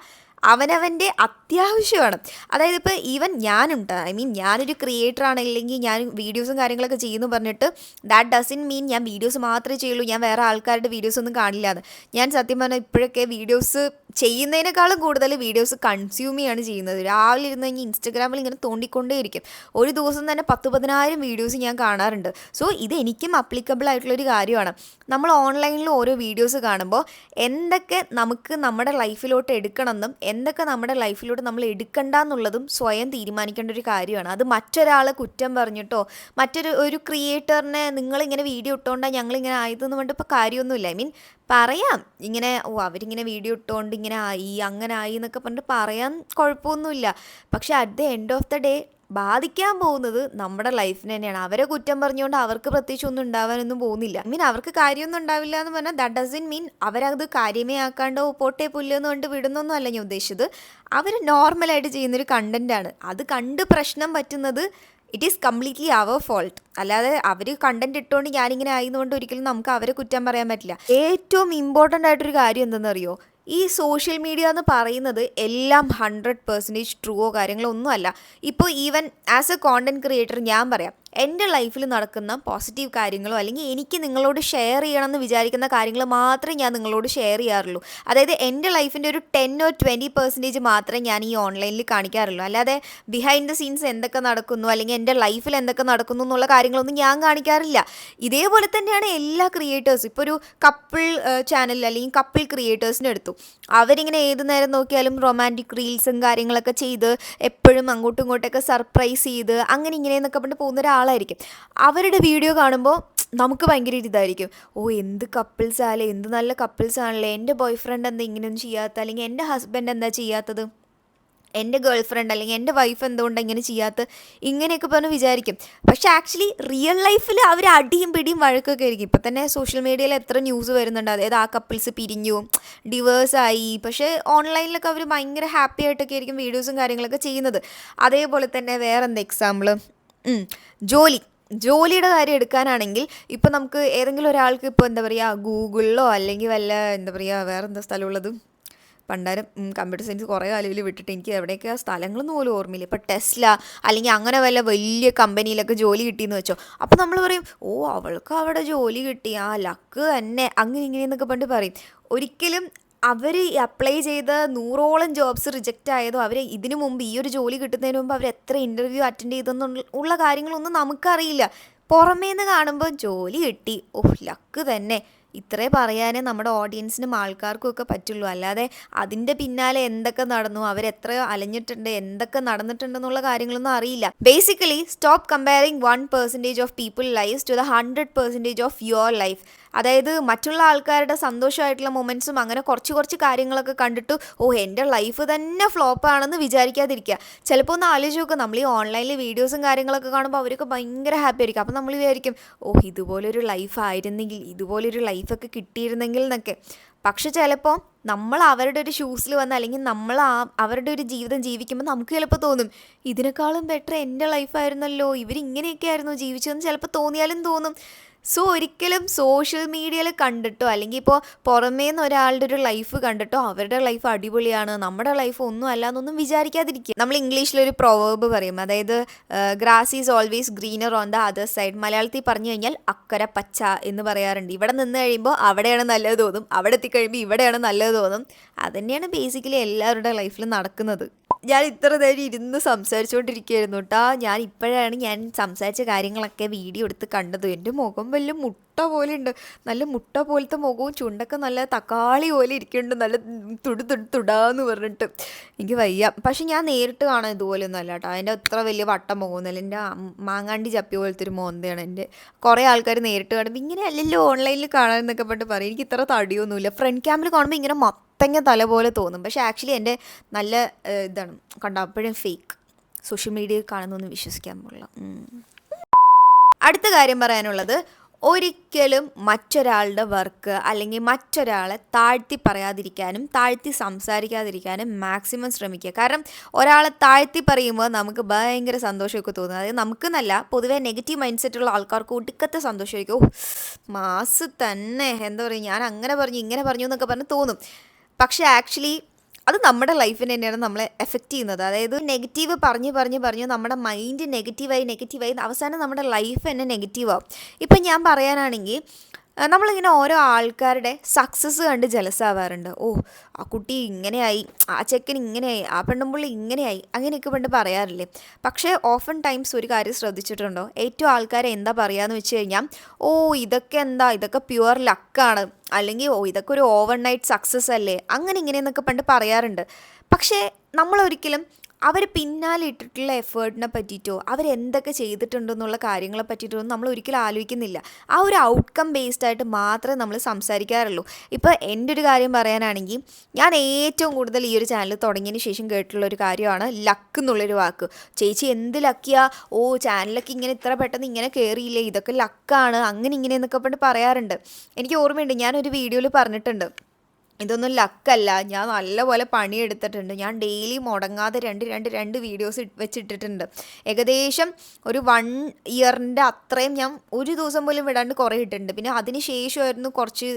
അവനവൻ്റെ അത്യാവശ്യമാണ്. അതായത് ഇപ്പോൾ ഈവൻ ഞാനുണ്ട്, ഐ മീൻ ഞാനൊരു ക്രിയേറ്റർ ആണ്, അല്ലെങ്കിൽ ഞാൻ വീഡിയോസും കാര്യങ്ങളൊക്കെ ചെയ്യുന്നു പറഞ്ഞിട്ട് ദാറ്റ് ഡസൻ മീൻ ഞാൻ വീഡിയോസ് മാത്രമേ ചെയ്യുള്ളൂ, ഞാൻ വേറെ ആൾക്കാരുടെ വീഡിയോസ് ഒന്നും കാണില്ല എന്ന്. ഞാൻ സത്യം പറഞ്ഞാൽ ഇപ്പോഴൊക്കെ വീഡിയോസ് ചെയ്യുന്നതിനേക്കാളും കൂടുതൽ വീഡിയോസ് കൺസ്യൂം ചെയ്യാണ് ചെയ്യുന്നത്. രാവിലെ ഇരുന്ന് കഴിഞ്ഞാൽ ഇൻസ്റ്റഗ്രാമിൽ ഇങ്ങനെ തോണ്ടിക്കൊണ്ടേയിരിക്കും. ഒരു ദിവസം തന്നെ 10,000 വീഡിയോസ് ഞാൻ കാണാറുണ്ട്. സോ ഇത് എനിക്കും അപ്ലിക്കബിൾ ആയിട്ടുള്ളൊരു കാര്യമാണ്. നമ്മൾ ഓൺലൈനിൽ ഓരോ വീഡിയോസ് കാണുമ്പോൾ എന്തൊക്കെ നമുക്ക് നമ്മുടെ ലൈഫിലോട്ട് എടുക്കണമെന്നും എന്തൊക്കെ നമ്മുടെ ലൈഫിലോട്ട് നമ്മൾ എടുക്കണ്ട എന്നുള്ളതും സ്വയം തീരുമാനിക്കേണ്ട ഒരു കാര്യമാണ്. അത് മറ്റൊരാളെ കുറ്റം പറഞ്ഞിട്ടോ ഒരു ക്രിയേറ്ററിനെ നിങ്ങളിങ്ങനെ വീഡിയോ ഇട്ടുകൊണ്ടാണ് ഞങ്ങളിങ്ങനെ ആയതെന്ന് പറഞ്ഞിട്ട് ഇപ്പോൾ കാര്യമൊന്നുമില്ല. ഐ മീൻ പറയാം ഇങ്ങനെ, അവരിങ്ങനെ വീഡിയോ ഇട്ടുകൊണ്ട് ഇങ്ങനെ ആയി അങ്ങനെ ആയി എന്നൊക്കെ പറഞ്ഞിട്ട് പറയാൻ കുഴപ്പമൊന്നുമില്ല. പക്ഷെ at the end of the day ബാധിക്കാൻ പോകുന്നത് നമ്മുടെ ലൈഫിന് തന്നെയാണ്. അവരെ കുറ്റം പറഞ്ഞുകൊണ്ട് അവർക്ക് പ്രത്യേകിച്ച് ഒന്നും ഉണ്ടാവാനൊന്നും പോകുന്നില്ല. ഐ മീൻ അവർക്ക് കാര്യമൊന്നും ഉണ്ടാവില്ല എന്ന് പറഞ്ഞാൽ ദാറ്റ് ഡസൻ മീൻ അവരത് കാര്യമേ ആക്കാണ്ടോ പോട്ടെ പുല്ലെന്ന് കൊണ്ട് വിടുന്നൊന്നും അല്ല ഞാൻ ഉദ്ദേശിച്ചത്. അവർ നോർമലായിട്ട് ചെയ്യുന്നൊരു കണ്ടൻറ്റാണ്. അത് കണ്ട് പ്രശ്നം പറ്റുന്നത് ഇറ്റ് ഈസ് കംപ്ലീറ്റ്ലി അവർ ഫോൾട്ട്. അല്ലാതെ അവർ കണ്ടൻറ് ഇട്ടുകൊണ്ട് ഞാനിങ്ങനെ ആയതുകൊണ്ട് ഒരിക്കലും നമുക്ക് അവരെ കുറ്റം പറയാൻ പറ്റില്ല. ഏറ്റവും ഇമ്പോർട്ടൻ്റ് ആയിട്ടൊരു കാര്യം എന്തെന്നറിയോ, ഈ സോഷ്യൽ മീഡിയ എന്ന് പറയുന്നത് എല്ലാം 100% ട്രൂവോ കാര്യങ്ങളോ ഒന്നുമല്ല. ഇപ്പോൾ even as A content creator ഞാൻ പറയാം, എൻ്റെ ലൈഫിൽ നടക്കുന്ന പോസിറ്റീവ് കാര്യങ്ങളോ അല്ലെങ്കിൽ എനിക്ക് നിങ്ങളോട് ഷെയർ ചെയ്യണമെന്ന് വിചാരിക്കുന്ന കാര്യങ്ങൾ മാത്രമേ ഞാൻ നിങ്ങളോട് ഷെയർ ചെയ്യാറുള്ളൂ. അതായത് എൻ്റെ ലൈഫിൻ്റെ ഒരു 10 or 20% മാത്രമേ ഞാൻ ഈ ഓൺലൈനിൽ കാണിക്കാറുള്ളൂ. അല്ലാതെ ബിഹൈൻഡ് ദ സീൻസ് എന്തൊക്കെ നടക്കുന്നു അല്ലെങ്കിൽ എൻ്റെ ലൈഫിൽ എന്തൊക്കെ നടക്കുന്നു എന്നുള്ള കാര്യങ്ങളൊന്നും ഞാൻ കാണിക്കാറില്ല. ഇതേപോലെ തന്നെയാണ് എല്ലാ ക്രിയേറ്റേഴ്സും. ഇപ്പോൾ ഒരു കപ്പിൾ ചാനൽ അല്ലെങ്കിൽ കപ്പിൾ ക്രിയേറ്റേഴ്സിനെ എടുത്തു, അവരിങ്ങനെ ഏത് നേരം നോക്കിയാലും റൊമാൻറ്റിക് റീൽസും കാര്യങ്ങളൊക്കെ ചെയ്ത് എപ്പോഴും അങ്ങോട്ടും ഇങ്ങോട്ടൊക്കെ സർപ്രൈസ് ചെയ്ത് അങ്ങനെ ഇങ്ങനെയെന്നൊക്കെ പറഞ്ഞിട്ട് പോകുന്ന ഒരാളായിരിക്കും. അവരുടെ വീഡിയോ കാണുമ്പോൾ നമുക്ക് ഭയങ്കര ഇതായിരിക്കും, എന്ത് കപ്പിൾസാണല്ലേ, എന്ത് നല്ല കപ്പിൾസാണല്ലേ, എൻ്റെ ബോയ് ഫ്രണ്ട് എന്താ ഇങ്ങനെയൊന്നും ചെയ്യാത്ത, അല്ലെങ്കിൽ എൻ്റെ ഹസ്ബൻഡ് എന്താ ചെയ്യാത്തത്, എൻ്റെ ഗേൾ ഫ്രണ്ട് അല്ലെങ്കിൽ എൻ്റെ വൈഫ് എന്തുകൊണ്ടാണ് ഇങ്ങനെ ചെയ്യാത്ത, ഇങ്ങനെയൊക്കെ പറഞ്ഞ് വിചാരിക്കും. പക്ഷേ ആക്ച്വലി റിയൽ ലൈഫിൽ അവർ അടിയും പിടിയും വഴക്കൊക്കെ ആയിരിക്കും. ഇപ്പം തന്നെ സോഷ്യൽ മീഡിയയിൽ എത്ര ന്യൂസ് വരുന്നുണ്ട്, അതായത് ആ കപ്പിൾസ് പിരിഞ്ഞു, ഡിവേഴ്സായി. പക്ഷേ ഓൺലൈനിലൊക്കെ അവർ ഭയങ്കര ഹാപ്പി ആയിട്ടൊക്കെ ആയിരിക്കും വീഡിയോസും കാര്യങ്ങളൊക്കെ ചെയ്യുന്നത്. അതേപോലെ തന്നെ വേറെന്താ എക്സാമ്പിൾ, ജോലിയുടെ കാര്യം എടുക്കാനാണെങ്കിൽ ഇപ്പോൾ നമുക്ക് ഏതെങ്കിലും ഒരാൾക്ക് ഇപ്പോൾ എന്താ പറയുക ഗൂഗിളിലോ അല്ലെങ്കിൽ വല്ല എന്താ പറയുക വേറെന്താ സ്ഥലമുള്ളത്, പണ്ടാരം കമ്പ്യൂട്ടർ സയൻസ് കുറേ കാലത്തിൽ വിട്ടിട്ട് എനിക്ക് എവിടെയൊക്കെ സ്ഥലങ്ങളൊന്നും പോലും ഓർമ്മയില്ല. ഇപ്പോൾ ടെസ്ല അല്ലെങ്കിൽ അങ്ങനെ വല്ല വലിയ കമ്പനിയിലൊക്കെ ജോലി കിട്ടിയെന്ന് വെച്ചോ, അപ്പോൾ നമ്മൾ പറയും അവൾക്ക് അവിടെ ജോലി കിട്ടി, ലക്ക് തന്നെ, അങ്ങനെ ഇങ്ങനെയെന്നൊക്കെ പറഞ്ഞിട്ട് പറയും. ഒരിക്കലും അവർ അപ്ലൈ ചെയ്ത 100ഓളം ജോബ്സ് റിജക്റ്റ് ആയതോ, അവർ ഇതിനു മുമ്പ് ഈ ഒരു ജോലി കിട്ടുന്നതിന് മുമ്പ് അവർ എത്ര ഇൻ്റർവ്യൂ അറ്റൻഡ് ചെയ്തെന്നുള്ള കാര്യങ്ങളൊന്നും നമുക്കറിയില്ല. പുറമേ നിന്ന് കാണുമ്പോൾ ജോലി കിട്ടി, ലക്ക് തന്നെ, ഇത്രേ പറയാനേ നമ്മുടെ ഓഡിയൻസിനും ആൾക്കാർക്കും ഒക്കെ പറ്റുള്ളൂ. അല്ലാതെ അതിൻ്റെ പിന്നാലെ എന്തൊക്കെ നടന്നു, അവരെത്ര അലഞ്ഞിട്ടുണ്ട്, എന്തൊക്കെ നടന്നിട്ടുണ്ടെന്നുള്ള കാര്യങ്ങളൊന്നും അറിയില്ല. Basically stop comparing 1% of people life's to the 100% of your life. അതായത് മറ്റുള്ള ആൾക്കാരുടെ സന്തോഷമായിട്ടുള്ള മൊമെൻറ്റ്സും അങ്ങനെ കുറച്ച് കാര്യങ്ങളൊക്കെ കണ്ടിട്ട് എൻ്റെ ലൈഫ് തന്നെ ഫ്ലോപ്പാണെന്ന് വിചാരിക്കാതിരിക്കുക. ചിലപ്പോൾ ഒന്ന് ആലോചിച്ച് നോക്കുക, നമ്മൾ ഈ ഓൺലൈനിൽ വീഡിയോസും കാര്യങ്ങളൊക്കെ കാണുമ്പോൾ അവരൊക്കെ ഭയങ്കര ഹാപ്പി ആയിരിക്കും. അപ്പോൾ നമ്മൾ വിചാരിക്കും ഇതുപോലൊരു ലൈഫ് ആയിരുന്നെങ്കിൽ, ഇതുപോലൊരു ലൈഫൊക്കെ കിട്ടിയിരുന്നെങ്കിൽ എന്നൊക്കെ. പക്ഷെ ചിലപ്പോൾ നമ്മൾ അവരുടെ ഒരു ഷൂസിൽ വന്ന് അല്ലെങ്കിൽ നമ്മൾ അവരുടെ ഒരു ജീവിതം ജീവിക്കുമ്പോൾ നമുക്ക് ചിലപ്പോൾ തോന്നും ഇതിനേക്കാളും ബെറ്റർ എൻ്റെ ലൈഫായിരുന്നല്ലോ, ഇവരിങ്ങനെയൊക്കെ ആയിരുന്നു ജീവിച്ചതെന്ന് ചിലപ്പോൾ തോന്നിയാലും തോന്നും. സോ ഒരിക്കലും സോഷ്യൽ മീഡിയയിൽ കണ്ടിട്ടോ അല്ലെങ്കിൽ ഇപ്പോൾ പുറമേ നിന്ന് ഒരാളുടെ ഒരു ലൈഫ് കണ്ടിട്ടോ അവരുടെ ലൈഫ് അടിപൊളിയാണ് നമ്മുടെ ലൈഫ് ഒന്നും അല്ല എന്നൊന്നും വിചാരിക്കാതിരിക്കുക. നമ്മൾ ഇംഗ്ലീഷിലൊരു പ്രൊവേർബ് പറയും, അതായത് grass is always greener on the other side. മലയാളത്തിൽ പറഞ്ഞു കഴിഞ്ഞാൽ അക്കര പച്ച എന്ന് പറയാറുണ്ട്. ഇവിടെ നിന്ന് കഴിയുമ്പോൾ അവിടെയാണ് നല്ലത് തോന്നും, അവിടെ എത്തിക്കഴിയുമ്പോൾ ഇവിടെയാണ് നല്ലത് തോന്നും. അതുതന്നെയാണ് ബേസിക്കലി എല്ലാവരുടെ ലൈഫിൽ നടക്കുന്നത്. ഞാൻ ഇത്ര നേരം ഇരുന്ന് സംസാരിച്ചുകൊണ്ടിരിക്കുകയായിരുന്നു കേട്ടോ. ഇപ്പോഴാണ് ഞാൻ സംസാരിച്ച കാര്യങ്ങളൊക്കെ വീഡിയോ എടുത്ത് കണ്ടത്. എൻ്റെ മുഖം വലിയ മുട്ട പോലെ ഉണ്ട്, നല്ല മുട്ട പോലത്തെ മുഖവും ചുണ്ടൊക്കെ നല്ല തക്കാളി പോലെ ഇരിക്കുന്നുണ്ട്, നല്ല തുടാന്ന് പറഞ്ഞിട്ട് എനിക്ക് വയ്യ. പക്ഷെ ഞാൻ നേരിട്ട് കാണാൻ ഇതുപോലെയൊന്നും അല്ല കേട്ടോ. അതിൻ്റെ അത്ര വലിയ വട്ടം മുഖമൊന്നുമല്ല, എൻ്റെ മാങ്ങാണ്ടി ചപ്പി പോലത്തെ ഒരു മോന്തയാണ് എൻ്റെ. കുറേ ആൾക്കാർ നേരിട്ട് കാണുമ്പോൾ ഇങ്ങനെ അല്ലല്ലോ ഓൺലൈനിൽ കാണാമെന്നൊക്കെ പറഞ്ഞിട്ട് പറയും. എനിക്ക് ഇത്ര തടിയൊന്നുമില്ല, ഫ്രണ്ട് ക്യാമിൽ കാണുമ്പോൾ ഇങ്ങനെ മത്തങ്ങ തല പോലെ തോന്നും. പക്ഷേ ആക്ച്വലി എൻ്റെ നല്ല ഇതാണ് കണ്ടോ, അപ്പോഴും ഫേക്ക്. സോഷ്യൽ മീഡിയയിൽ കാണുന്നൊന്നും വിശ്വസിക്കാൻ പാടില്ല. അടുത്ത കാര്യം പറയാനുള്ളത്, ഒരിക്കലും മറ്റൊരാളുടെ വർക്ക് അല്ലെങ്കിൽ മറ്റൊരാളെ താഴ്ത്തി പറയാതിരിക്കാനും താഴ്ത്തി സംസാരിക്കാതിരിക്കാനും മാക്സിമം ശ്രമിക്കുക. കാരണം ഒരാളെ താഴ്ത്തി പറയുമ്പോൾ നമുക്ക് ഭയങ്കര സന്തോഷമൊക്കെ തോന്നും. അതായത് നമുക്കെന്നല്ല, പൊതുവെ നെഗറ്റീവ് മൈൻഡ് സെറ്റുള്ള ആൾക്കാർക്ക് ഒടുക്കത്തെ സന്തോഷമായിരിക്കും. മാസ് തന്നെ, എന്താ പറയുക, ഞാൻ അങ്ങനെ പറഞ്ഞു ഇങ്ങനെ പറഞ്ഞു എന്നൊക്കെ പറഞ്ഞ് തോന്നും. പക്ഷേ ആക്ച്വലി അത് നമ്മുടെ ലൈഫിനെ തന്നെയാണ് നമ്മളെ എഫക്റ്റ് ചെയ്യുന്നത്. അതായത് നെഗറ്റീവ് പറഞ്ഞു നമ്മുടെ മൈൻഡ് നെഗറ്റീവായി അവസാനം നമ്മുടെ ലൈഫ് തന്നെ നെഗറ്റീവാകും. ഇപ്പം ഞാൻ പറയാനാണെങ്കിൽ നമ്മളിങ്ങനെ ഓരോ ആൾക്കാരുടെ സക്സസ് കണ്ട് ജലസാവാറുണ്ട്. ഓ, ആ കുട്ടി ഇങ്ങനെയായി, ആ ചെക്കൻ ഇങ്ങനെയായി, ആ പെണ്ണുമ്പുള്ളി ഇങ്ങനെയായി, അങ്ങനെയൊക്കെ പണ്ട് പറയാറില്ലേ. പക്ഷേ ഓഫൺ ടൈംസ് ഒരു കാര്യം ശ്രദ്ധിച്ചിട്ടുണ്ടോ? ഏറ്റവും ആൾക്കാരെ എന്താ പറയുകയെന്ന് വെച്ച് കഴിഞ്ഞാൽ, ഓ ഇതൊക്കെ പ്യുവർ ലക്കാണ്, അല്ലെങ്കിൽ ഓ ഇതൊക്കെ ഒരു ഓവർ നൈറ്റ് സക്സസ് അല്ലേ, അങ്ങനെ ഇങ്ങനെയെന്നൊക്കെ പണ്ട് പറയാറുണ്ട്. പക്ഷേ നമ്മളൊരിക്കലും അവർ പിന്നാലെ ഇട്ടിട്ടുള്ള എഫേർട്ടിനെ പറ്റിയിട്ടോ അവരെന്തൊക്കെ ചെയ്തിട്ടുണ്ടെന്നുള്ള കാര്യങ്ങളെ പറ്റിയിട്ടോ നമ്മൾ ഒരിക്കലും ആലോചിക്കുന്നില്ല. ആ ഒരു ഔട്ട്കം ബേസ്ഡ് ആയിട്ട് മാത്രമേ നമ്മൾ സംസാരിക്കാറുള്ളൂ. ഇപ്പോൾ എൻ്റെ ഒരു കാര്യം പറയാനാണെങ്കിൽ, ഞാൻ ഏറ്റവും കൂടുതൽ ഈ ഒരു ചാനൽ തുടങ്ങിയതിന് ശേഷം കേട്ടിട്ടുള്ള ഒരു കാര്യമാണ് ലക്ക് എന്നുള്ളൊരു വാക്ക്. ചേച്ചി എന്ത് ലക്കിയാ, ഓ ചാനലൊക്കെ ഇങ്ങനെ ഇത്ര പെട്ടെന്ന് ഇങ്ങനെ കയറിയില്ലേ, ഇതൊക്കെ ലക്കാണ്, അങ്ങനെ ഇങ്ങനെ എന്നൊക്കെ പണ്ട് പറയാറുണ്ട്. എനിക്ക് ഓർമ്മയുണ്ട്, ഞാനൊരു വീഡിയോയിൽ പറഞ്ഞിട്ടുണ്ട്, ഇതൊന്നും ലക്കല്ല, ഞാൻ നല്ലപോലെ പണിയെടുത്തിട്ടുണ്ട്, ഞാൻ ഡെയിലി മുടങ്ങാതെ രണ്ട് വീഡിയോസ് വെച്ചിട്ടിട്ടുണ്ട്. ഏകദേശം ഒരു 1 ഇയറിൻ്റെ അത്രയും ഞാൻ ഒരു ദിവസം പോലും വിടാണ്ട് കുറേ ഇട്ടിട്ടുണ്ട്. പിന്നെ അതിന് ശേഷമായിരുന്നു കുറച്ച്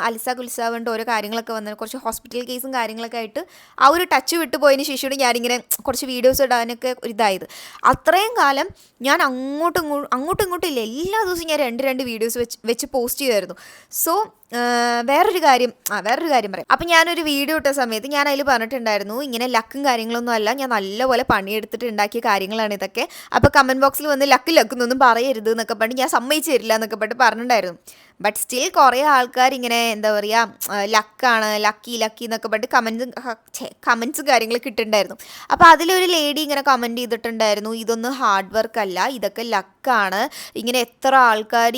അലിസാകുലിസാവേണ്ട ഓരോ കാര്യങ്ങളൊക്കെ വന്നത്, കുറച്ച് ഹോസ്പിറ്റൽ കേസും കാര്യങ്ങളൊക്കെ ആയിട്ട് ആ ഒരു ടച്ച് വിട്ടു പോയതിന് ശേഷമാണ് ഞാനിങ്ങനെ കുറച്ച് വീഡിയോസ് ഇടാനൊക്കെ ഒരു ഇതായത്. അത്രയും കാലം ഞാൻ അങ്ങോട്ടും ഇങ്ങോട്ടും ഇല്ല, എല്ലാ ദിവസവും ഞാൻ രണ്ട് വീഡിയോസ് വെച്ച് പോസ്റ്റ് ചെയ്യുമായിരുന്നു. സോ വേറൊരു കാര്യം പറയാം. അപ്പം ഞാനൊരു വീഡിയോ ഇട്ട സമയത്ത് ഞാൻ അതിൽ പറഞ്ഞിട്ടുണ്ടായിരുന്നു, ഇങ്ങനെ ലക്കും കാര്യങ്ങളൊന്നും അല്ല, ഞാൻ നല്ലപോലെ പണിയെടുത്തിട്ട് ഉണ്ടാക്കിയ കാര്യങ്ങളാണ് ഇതൊക്കെ. അപ്പോൾ കമൻറ്റ് ബോക്സിൽ വന്ന് ലക്കുന്നൊന്നും പറയരുത് എന്നൊക്കെ പറഞ്ഞ് ഞാൻ സമ്മതിച്ചു തരില്ല എന്നൊക്കെ പറഞ്ഞിട്ടുണ്ടായിരുന്നു. ബട്ട് സ്റ്റിൽ കുറേ ആൾക്കാർ ഇങ്ങനെ എന്താ പറയുക, ലക്കാണ്, ലക്കി എന്നൊക്കെ പറഞ്ഞിട്ട് കമൻറ്റ്സും കാര്യങ്ങളൊക്കെ ഇട്ടിട്ടുണ്ടായിരുന്നു. അപ്പോൾ അതിലൊരു ലേഡി ഇങ്ങനെ കമൻറ്റ് ചെയ്തിട്ടുണ്ടായിരുന്നു, ഇതൊന്നും ഹാർഡ് വർക്ക് അല്ല, ഇതൊക്കെ ലക്കാണ്, ഇങ്ങനെ എത്ര ആൾക്കാർ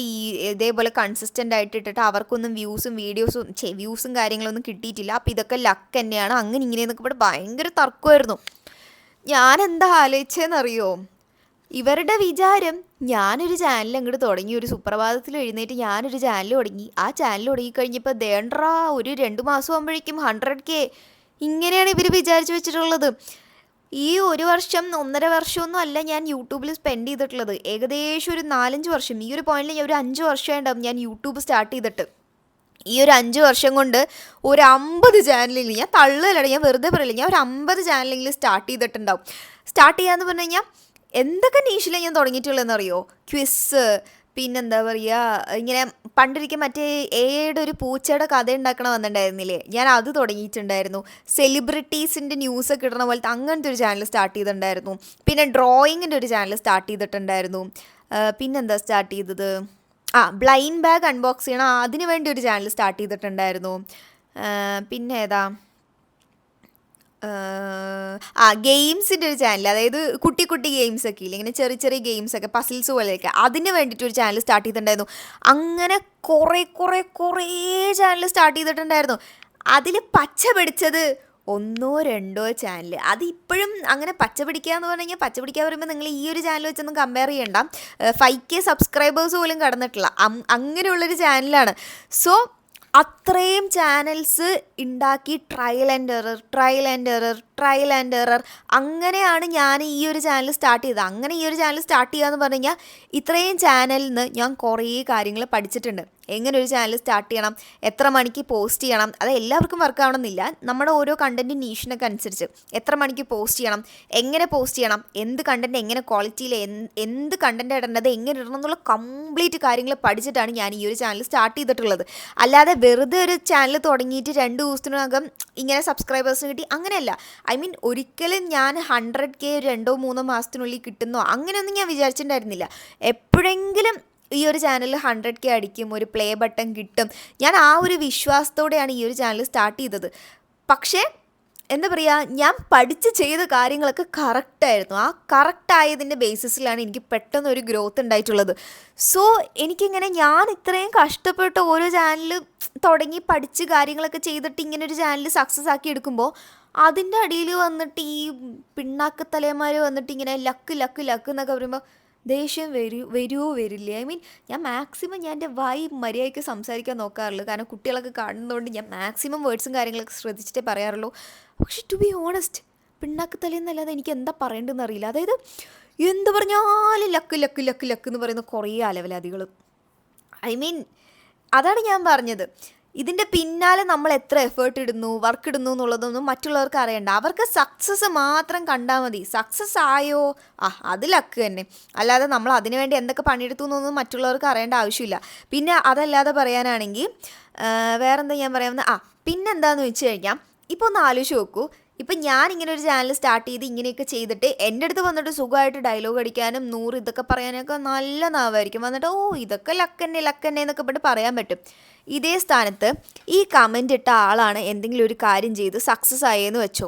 ഇതേപോലെ കൺസിസ്റ്റൻ്റ് ആയിട്ട് ഇട്ടിട്ട് അവർക്കൊന്നും വ്യൂസും കാര്യങ്ങളൊന്നും കിട്ടിയിട്ടില്ല, അപ്പോൾ ഇതൊക്കെ ലക്ക് തന്നെയാണ്, അങ്ങനെ ഇങ്ങനെയെന്നൊക്കെ പറഞ്ഞ് ഭയങ്കര തർക്കമായിരുന്നു. ഞാൻ എന്താ ആലോചിച്ചതെന്നറിയോ? ഇവരുടെ വിചാരം ഞാനൊരു ചാനൽ അങ്ങോട്ട് തുടങ്ങി, ഒരു സുപ്രഭാതത്തിൽ എഴുന്നേറ്റ് ഞാനൊരു ചാനൽ തുടങ്ങി, ആ ചാനൽ തുടങ്ങിക്കഴിഞ്ഞപ്പോൾ ദേണ്ട്രാ ഒരു 2 മാസം ആകുമ്പോഴേക്കും 100K, ഇങ്ങനെയാണ് ഇവർ വിചാരിച്ച് വെച്ചിട്ടുള്ളത്. ഈ 1 വർഷം 1.5 വർഷമൊന്നും അല്ല ഞാൻ യൂട്യൂബിൽ സ്പെൻഡ് ചെയ്തിട്ടുള്ളത്, ഏകദേശം ഒരു 4-5 വർഷം. ഈ ഒരു പോയിന്റിൽ ഞാൻ ഒരു 5 വർഷമായിട്ടുണ്ടാവും ഞാൻ യൂട്യൂബ് സ്റ്റാർട്ട് ചെയ്തിട്ട്. ഈ ഒരു 5 വർഷം കൊണ്ട് ഒരു 50 ചാനലെങ്കിലും, ഞാൻ തള്ളുകയല്ല, ഞാൻ വെറുതെ പറയില്ല, ഞാൻ ഒരു 50 ചാനലെങ്കിലും സ്റ്റാർട്ട് ചെയ്തിട്ടുണ്ടാവും. സ്റ്റാർട്ട് ചെയ്യാന്ന് പറഞ്ഞു കഴിഞ്ഞാൽ എന്തൊക്കെ നീഷിലാണ് ഞാൻ തുടങ്ങിയിട്ടുള്ളതെന്ന് അറിയോ? ക്വിസ്, പിന്നെന്താ പറയുക, ഇങ്ങനെ പണ്ടൊരിക്കൽ മറ്റേ ഏയുടെ ഒരു പൂച്ചയുടെ കഥ ഉണ്ടാക്കണ വന്നിട്ടുണ്ടായിരുന്നില്ലേ, ഞാൻ അത് തുടങ്ങിയിട്ടുണ്ടായിരുന്നു. സെലിബ്രിറ്റീസിൻ്റെ ന്യൂസൊക്കെ ഇടണ പോലത്തെ അങ്ങനത്തെ ഒരു ചാനൽ സ്റ്റാർട്ട് ചെയ്തിട്ടുണ്ടായിരുന്നു. പിന്നെ ഡ്രോയിങ്ങിൻ്റെ ഒരു ചാനൽ സ്റ്റാർട്ട് ചെയ്തിട്ടുണ്ടായിരുന്നു. പിന്നെന്താ സ്റ്റാർട്ട് ചെയ്തത്, ബ്ലൈൻഡ് ബാഗ് അൺബോക്സ് ചെയ്യണം, അതിന് വേണ്ടി ഒരു ചാനൽ സ്റ്റാർട്ട് ചെയ്തിട്ടുണ്ടായിരുന്നു. പിന്നെ ഏതാ, ഗെയിംസിൻ്റെ ഒരു ചാനൽ, അതായത് കുട്ടി ഗെയിംസൊക്കെ ഇല്ലേ, ഇങ്ങനെ ചെറിയ ഗെയിംസൊക്കെ, പസിൽസ് പോലെയൊക്കെ, അതിന് വേണ്ടിയിട്ട് ഒരു ചാനൽ സ്റ്റാർട്ട് ചെയ്തിട്ടുണ്ടായിരുന്നു. അങ്ങനെ കുറേ ചാനൽ സ്റ്റാർട്ട് ചെയ്തിട്ടുണ്ടായിരുന്നു. അതിൽ പച്ച പിടിച്ചത് 1-2 ചാനൽ. അത് ഇപ്പോഴും അങ്ങനെ പച്ച പിടിക്കുക എന്ന് പറഞ്ഞു കഴിഞ്ഞാൽ, പച്ച പിടിക്കുക പറയുമ്പോൾ നിങ്ങൾ ഈ ഒരു ചാനൽ വെച്ചൊന്നും കമ്പയർ ചെയ്യണ്ട, 5K സബ്സ്ക്രൈബേഴ്സ് പോലും കടന്നിട്ടില്ല, അങ്ങനെയുള്ളൊരു ചാനലാണ്. സോ അത്രയും ചാനൽസ് ഉണ്ടാക്കി ട്രയൽ ആൻഡ് എറർ അങ്ങനെയാണ് ഞാൻ ഈ ഒരു ചാനൽ സ്റ്റാർട്ട് ചെയ്തത്. അങ്ങനെ ഈ ഒരു ചാനൽ സ്റ്റാർട്ട് ചെയ്യുക എന്ന് പറഞ്ഞു കഴിഞ്ഞാൽ ഇത്രയും ചാനലിൽ നിന്ന് ഞാൻ കുറേ കാര്യങ്ങൾ പഠിച്ചിട്ടുണ്ട്. എങ്ങനെ ഒരു ചാനൽ സ്റ്റാർട്ട് ചെയ്യണം, എത്ര മണിക്ക് പോസ്റ്റ് ചെയ്യണം, അത് എല്ലാവർക്കും വർക്ക് ആവണമെന്നില്ല, നമ്മുടെ ഓരോ കണ്ടൻറ്റ് നീഷിനൊക്കെ അനുസരിച്ച് എത്ര മണിക്ക് പോസ്റ്റ് ചെയ്യണം, എങ്ങനെ പോസ്റ്റ് ചെയ്യണം, എന്ത് കണ്ടൻറ്റ് എങ്ങനെ ക്വാളിറ്റിയിൽ എന്ത് കണ്ടൻറ്റ് ഇടേണ്ടത്, എങ്ങനെ ഇടണം എന്നുള്ള കംപ്ലീറ്റ് കാര്യങ്ങൾ പഠിച്ചിട്ടാണ് ഞാൻ ഈ ഒരു ചാനൽ സ്റ്റാർട്ട് ചെയ്തിട്ടുള്ളത്. അല്ലാതെ വെറുതെ ഒരു ചാനൽ തുടങ്ങിയിട്ട് 2 ദിവസത്തിനകം ഇങ്ങനെ സബ്സ്ക്രൈബേഴ്സിന് കിട്ടി അങ്ങനെയല്ല. ഐ മീൻ ഒരിക്കലും ഞാൻ 100K 2-3 മാസത്തിനുള്ളിൽ കിട്ടുന്നോ അങ്ങനെയൊന്നും ഞാൻ വിചാരിച്ചിട്ടുണ്ടായിരുന്നില്ല. എപ്പോഴെങ്കിലും ഈ ഒരു ചാനലിൽ 100K അടിക്കും, ഒരു പ്ലേ ബട്ടൺ കിട്ടും, ഞാൻ ആ ഒരു വിശ്വാസത്തോടെയാണ് ഈ ഒരു ചാനൽ സ്റ്റാർട്ട് ചെയ്തത്. പക്ഷേ എന്താ പറയുക, ഞാൻ പഠിച്ച് ചെയ്ത കാര്യങ്ങളൊക്കെ കറക്റ്റായിരുന്നു. ആ കറക്റ്റായതിൻ്റെ ബേസിസിലാണ് എനിക്ക് പെട്ടെന്നൊരു ഗ്രോത്ത് ഉണ്ടായിട്ടുള്ളത്. സോ എനിക്കിങ്ങനെ ഞാൻ ഇത്രയും കഷ്ടപ്പെട്ട് ഓരോ ചാനൽ തുടങ്ങി പഠിച്ച് കാര്യങ്ങളൊക്കെ ചെയ്തിട്ട് ഇങ്ങനെ ഒരു ചാനൽ സക്സസ് ആക്കി എടുക്കുമ്പോൾ അതിൻ്റെ അടിയിൽ വന്നിട്ട് ഈ പിണ്ണാക്ക് തലയന്മാർ വന്നിട്ട് ഇങ്ങനെ ലക്ക് എന്നൊക്കെ പറയുമ്പോൾ ദേഷ്യം വരില്ലേ? ഐ മീൻ ഞാൻ മാക്സിമം ഞാൻ എൻ്റെ മര്യാദയ്ക്ക് സംസാരിക്കാൻ നോക്കാറുള്ളൂ, കാരണം കുട്ടികളൊക്കെ കാണുന്നതുകൊണ്ട് ഞാൻ മാക്സിമം വേർഡ്സും കാര്യങ്ങളൊക്കെ ശ്രദ്ധിച്ചിട്ടേ പറയാറുള്ളൂ. പക്ഷെ ടു ബി ഓണസ്റ്റ്, പിണ്ണാക്ക് തലേന്നല്ലാതെ എനിക്ക് എന്താ പറയേണ്ടതെന്ന് അറിയില്ല. അതായത് എന്ത് പറഞ്ഞാലും ലക്ക് എന്ന് പറയുന്ന കുറേ അലവലാദികൾ. ഐ മീൻ അതാണ് ഞാൻ പറഞ്ഞത്, ഇതിൻ്റെ പിന്നാലെ നമ്മൾ എത്ര എഫേർട്ട് ഇടുന്നു, വർക്ക് ഇടുന്നു എന്നുള്ളതൊന്നും മറ്റുള്ളവർക്ക് അറിയണ്ട. അവർക്ക് സക്സസ് മാത്രം കണ്ടാൽ മതി. സക്സസ് ആയോ, അത് ലക്ക് തന്നെ. അല്ലാതെ നമ്മൾ അതിനു വേണ്ടി എന്തൊക്കെ പണിയെടുത്തു എന്നൊന്നും മറ്റുള്ളവർക്ക് അറിയേണ്ട ആവശ്യമില്ല. പിന്നെ അതല്ലാതെ പറയാനാണെങ്കിൽ വേറെന്താ ഞാൻ പറയാമെന്ന്, പിന്നെന്താണെന്ന് വെച്ച് കഴിഞ്ഞാൽ, ഇപ്പോൾ ഒന്ന് ആലോചിച്ച് നോക്കൂ. ഇപ്പം ഞാനിങ്ങനെ ഒരു ചാനൽ സ്റ്റാർട്ട് ചെയ്ത് ഇങ്ങനെയൊക്കെ ചെയ്തിട്ട് എൻ്റെ അടുത്ത് വന്നിട്ട് സുഖമായിട്ട് ഡയലോഗ് അടിക്കാനും 100 ഇതൊക്കെ പറയാനൊക്കെ നല്ല നാവായിരിക്കും. വന്നിട്ട് ഇതൊക്കെ ലക്കന്നെ എന്നൊക്കെ പറഞ്ഞിട്ട് പറയാൻ പറ്റും. ഇതേ സ്ഥാനത്ത് ഈ കമൻ്റ് ഇട്ട ആളാണ് എന്തെങ്കിലും ഒരു കാര്യം ചെയ്ത് സക്സസ് ആയെന്ന് വെച്ചോ,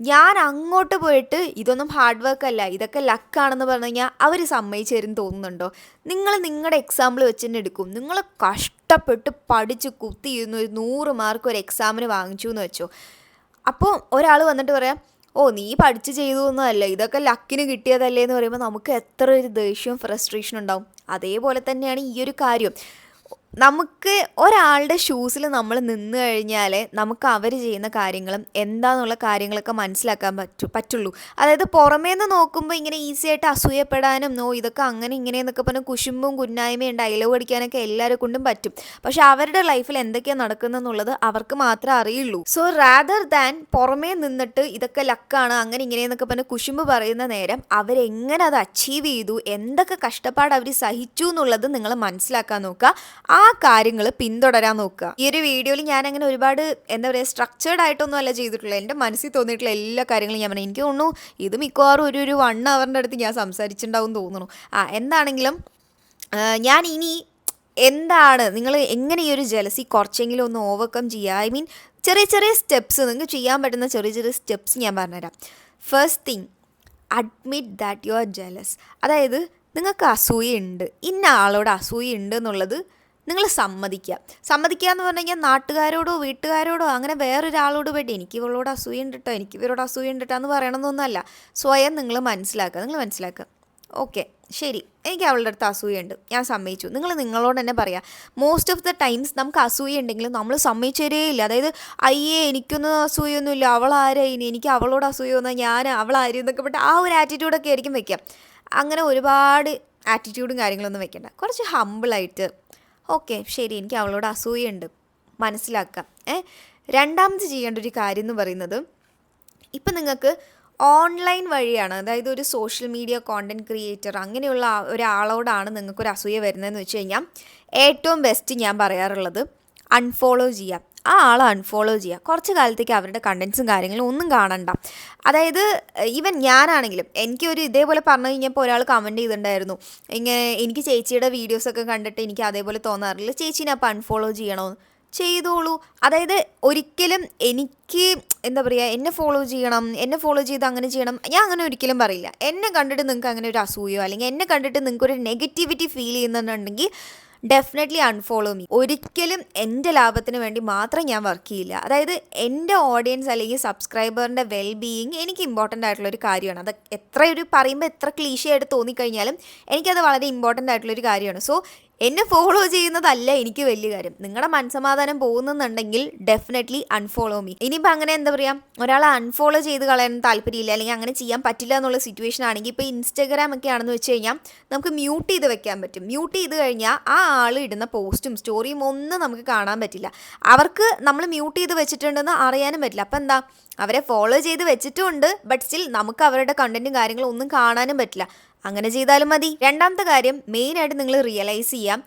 ഞാൻ അങ്ങോട്ട് പോയിട്ട് ഇതൊന്നും ഹാർഡ് വർക്ക് അല്ല, ഇതൊക്കെ ലക്കാണെന്ന് പറഞ്ഞു കഴിഞ്ഞാൽ അവർ സമ്മതിച്ചു തരും തോന്നുന്നുണ്ടോ? നിങ്ങൾ നിങ്ങളുടെ എക്സാമ്പിൾ വെച്ച് തന്നെ എടുക്കും. നിങ്ങൾ കഷ്ടപ്പെട്ട് പഠിച്ച് കുത്തിയിരുന്നു 100 മാർക്ക് ഒരു എക്സാമിന് വാങ്ങിച്ചു എന്ന് വെച്ചോ. അപ്പോൾ ഒരാൾ വന്നിട്ട് പറയാം, നീ പഠിച്ച് ചെയ്തൊന്നുമല്ല, ഇതൊക്കെ ലക്കിന് കിട്ടിയതല്ലേ എന്ന് പറയുമ്പോൾ നമുക്ക് എത്ര ഒരു ദേഷ്യവും ഫ്രസ്ട്രേഷൻ ഉണ്ടാവും. അതേപോലെ തന്നെയാണ് ഈ ഒരു കാര്യം. നമുക്ക് ഒരാളുടെ ഷൂസിൽ നമ്മൾ നിന്ന് കഴിഞ്ഞാൽ നമുക്ക് അവർ ചെയ്യുന്ന കാര്യങ്ങളും എന്താണെന്നുള്ള കാര്യങ്ങളൊക്കെ മനസ്സിലാക്കാൻ പറ്റുള്ളൂ. അതായത് പുറമേ നിന്ന് നോക്കുമ്പോൾ ഇങ്ങനെ ഈസി ആയിട്ട് അസൂയപ്പെടാനും ഇതൊക്കെ അങ്ങനെ ഇങ്ങനെയെന്നൊക്കെ പറഞ്ഞ് കുശുമ്പും കുന്നായ്മയും ഡയലോഗ് അടിക്കാനൊക്കെ എല്ലാവരെ കൊണ്ടും പറ്റും. പക്ഷെ അവരുടെ ലൈഫിൽ എന്തൊക്കെയാണ് നടക്കുന്നതെന്നുള്ളത് അവർക്ക് മാത്രമേ അറിയുള്ളൂ. സോ റാദർ ദാൻ പുറമേ നിന്നിട്ട് ഇതൊക്കെ ലക്കാണ് അങ്ങനെ ഇങ്ങനെയെന്നൊക്കെ പറഞ്ഞ് കുശുമ്പ് പറയുന്ന നേരം അവരെങ്ങനെ അത് അച്ചീവ് ചെയ്തു, എന്തൊക്കെ കഷ്ടപ്പാട് അവർ സഹിച്ചു എന്നുള്ളത് നിങ്ങൾ മനസ്സിലാക്കാൻ നോക്കുക. ആ കാര്യങ്ങൾ പിന്തുടരാൻ നോക്കുക. ഈ ഒരു വീഡിയോയിൽ ഞാൻ അങ്ങനെ ഒരുപാട് എന്താ പറയുക സ്ട്രക്ചേർഡ് ആയിട്ടൊന്നും അല്ല ചെയ്തിട്ടുള്ളത്. എൻ്റെ മനസ്സിൽ തോന്നിയിട്ടുള്ള എല്ലാ കാര്യങ്ങളും ഞാൻ പറഞ്ഞു. എനിക്ക് തോന്നുന്നു ഇത് മിക്കവാറും ഒരു 1 അവറിൻ്റെ അടുത്ത് ഞാൻ സംസാരിച്ചിട്ടുണ്ടാവും തോന്നുന്നു. എന്താണെങ്കിലും ഞാൻ ഇനി എന്താണ് നിങ്ങൾ എങ്ങനെ ഈ ഒരു ജലസി കുറച്ചെങ്കിലും ഒന്ന് ഓവർകം ചെയ്യുക, ഐ മീൻ ചെറിയ ചെറിയ സ്റ്റെപ്സ്, നിങ്ങൾക്ക് ചെയ്യാൻ പറ്റുന്ന ചെറിയ ചെറിയ സ്റ്റെപ്സ് ഞാൻ പറഞ്ഞുതരാം. First thing, admit that you are jealous. അതായത് നിങ്ങൾക്ക് അസൂയുണ്ട്, ഇന്ന ആളോട് അസൂയുണ്ട് എന്നുള്ളത് നിങ്ങൾ സമ്മതിക്കുക എന്ന് പറഞ്ഞു കഴിഞ്ഞാൽ നാട്ടുകാരോടോ വീട്ടുകാരോടോ അങ്ങനെ വേറൊരാളോട് പോയിട്ട് എനിക്ക് ഇവളോട് അസൂയുണ്ട് കേട്ടോ, എനിക്ക് ഇവരോട് അസൂയുണ്ട് കേട്ടോ എന്ന് പറയണമെന്നൊന്നുമല്ല. സ്വയം നിങ്ങൾ മനസ്സിലാക്കുക. ഓക്കെ ശരി, എനിക്ക് അവളുടെ അടുത്ത് അസൂയുണ്ട്, ഞാൻ സമ്മതിച്ചു. നിങ്ങളോട് തന്നെ പറയാം. മോസ്റ്റ് ഓഫ് ദ ടൈംസ് നമുക്ക് അസൂയ ഉണ്ടെങ്കിലും നമ്മൾ സമ്മതിച്ചേരേയില്ല. അതായത് അയ്യേ എനിക്കൊന്നും അസൂയൊന്നുമില്ല, അവളാരായിനി, എനിക്ക് അവളോട് അസൂയ വന്നാൽ ഞാൻ അവളാരും എന്നൊക്കെ പെട്ട് ആ ഒരു ആറ്റിറ്റ്യൂഡൊക്കെ ആയിരിക്കും വെക്കാം. അങ്ങനെ ഒരുപാട് ആറ്റിറ്റ്യൂഡും കാര്യങ്ങളൊന്നും വെക്കണ്ട. കുറച്ച് ഹമ്പിളായിട്ട് ഓക്കെ ശരി എനിക്ക് അവളോട് അസൂയുണ്ട് മനസ്സിലാക്കാം. രണ്ടാമത് ചെയ്യേണ്ട ഒരു കാര്യം എന്ന് പറയുന്നത്, ഇപ്പം നിങ്ങൾക്ക് ഓൺലൈൻ വഴിയാണ്, അതായത് ഒരു സോഷ്യൽ മീഡിയ കോണ്ടൻറ്റ് ക്രിയേറ്റർ അങ്ങനെയുള്ള ഒരാളോടാണ് നിങ്ങൾക്കൊരു അസൂയ വരുന്നതെന്ന് വെച്ച് കഴിഞ്ഞാൽ ഏറ്റവും ബെസ്റ്റ് ഞാൻ പറയാറുള്ളത് അൺഫോളോ ചെയ്യുക. ആ ആളെ അൺഫോളോ ചെയ്യുക. കുറച്ച് കാലത്തേക്ക് അവരുടെ കണ്ടൻസും കാര്യങ്ങളും ഒന്നും കാണണ്ട. അതായത് ഈവൻ ഞാനാണെങ്കിലും എനിക്കൊരു ഇതേപോലെ പറഞ്ഞു കഴിഞ്ഞപ്പോൾ ഒരാൾ കമൻറ്റ് ചെയ്തിട്ടുണ്ടായിരുന്നു, ഇങ്ങനെ എനിക്ക് ചേച്ചിയുടെ വീഡിയോസൊക്കെ കണ്ടിട്ട് എനിക്ക് അതേപോലെ തോന്നാറില്ല, ചേച്ചീനെ അപ്പോൾ അൺഫോളോ ചെയ്യണമെന്ന്. ചെയ്തോളൂ. അതായത് ഒരിക്കലും എനിക്ക് എന്താ പറയുക എന്നെ ഫോളോ ചെയ്ത് അങ്ങനെ ചെയ്യണം ഞാൻ അങ്ങനെ ഒരിക്കലും പറയില്ല. എന്നെ കണ്ടിട്ട് നിങ്ങൾക്ക് അങ്ങനെ ഒരു അസൂയോ അല്ലെങ്കിൽ എന്നെ കണ്ടിട്ട് നിങ്ങൾക്കൊരു നെഗറ്റിവിറ്റി ഫീൽ ചെയ്യുന്നുണ്ടെങ്കിൽ ഡെഫിനറ്റ്ലി അൺഫോളോ മീ. ഒരിക്കലും എൻ്റെ ലാഭത്തിന് വേണ്ടി മാത്രം ഞാൻ വർക്ക് ചെയ്യില്ല. അതായത് എൻ്റെ ഓഡിയൻസ് അല്ലെങ്കിൽ സബ്സ്ക്രൈബറിൻ്റെ വെൽബീയിങ് എനിക്ക് ഇമ്പോർട്ടൻ്റ് ആയിട്ടുള്ളൊരു കാര്യമാണ്. അത് പറയുമ്പോൾ എത്ര ക്ലീശയായിട്ട് തോന്നിക്കഴിഞ്ഞാലും എനിക്കത് വളരെ ഇമ്പോർട്ടൻ്റ് ആയിട്ടുള്ളൊരു കാര്യമാണ്. സോ എന്നെ ഫോളോ ചെയ്യുന്നതല്ല എനിക്ക് വലിയ കാര്യം. നിങ്ങളുടെ മനസ്സമാധാനം പോകുന്നുണ്ടെങ്കിൽ ഡെഫിനറ്റ്ലി അൺഫോളോ മീ. ഇനിയിപ്പോൾ അങ്ങനെ എന്താ പറയുക ഒരാളെ അൺഫോളോ ചെയ്ത് കളയാൻ താല്പര്യമില്ല അല്ലെങ്കിൽ അങ്ങനെ ചെയ്യാൻ പറ്റില്ല എന്നുള്ള സിറ്റുവേഷൻ ആണെങ്കിൽ ഇപ്പോൾ ഇൻസ്റ്റാഗ്രാം ഒക്കെ ആണെന്ന് വെച്ച് കഴിഞ്ഞാൽ നമുക്ക് മ്യൂട്ട് ചെയ്ത് വെക്കാൻ പറ്റും. മ്യൂട്ട് ചെയ്ത് കഴിഞ്ഞാൽ ആ ആൾ ഇടുന്ന പോസ്റ്റും സ്റ്റോറിയും ഒന്നും നമുക്ക് കാണാൻ പറ്റില്ല. അവർക്ക് നമ്മൾ മ്യൂട്ട് ചെയ്ത് വെച്ചിട്ടുണ്ടെന്ന് അറിയാനും പറ്റില്ല. അപ്പോൾ എന്താ അവരെ ഫോളോ ചെയ്ത് വെച്ചിട്ടുമുണ്ട്, ബട്ട് സ്റ്റിൽ നമുക്ക് അവരുടെ കണ്ടൻറ്റും കാര്യങ്ങളും ഒന്നും കാണാനും പറ്റില്ല. അങ്ങനെ ചെയ്താലും മതി. രണ്ടാമത്തെ കാര്യം മെയിനായിട്ട് നിങ്ങൾ റിയലൈസ് ചെയ്യാം,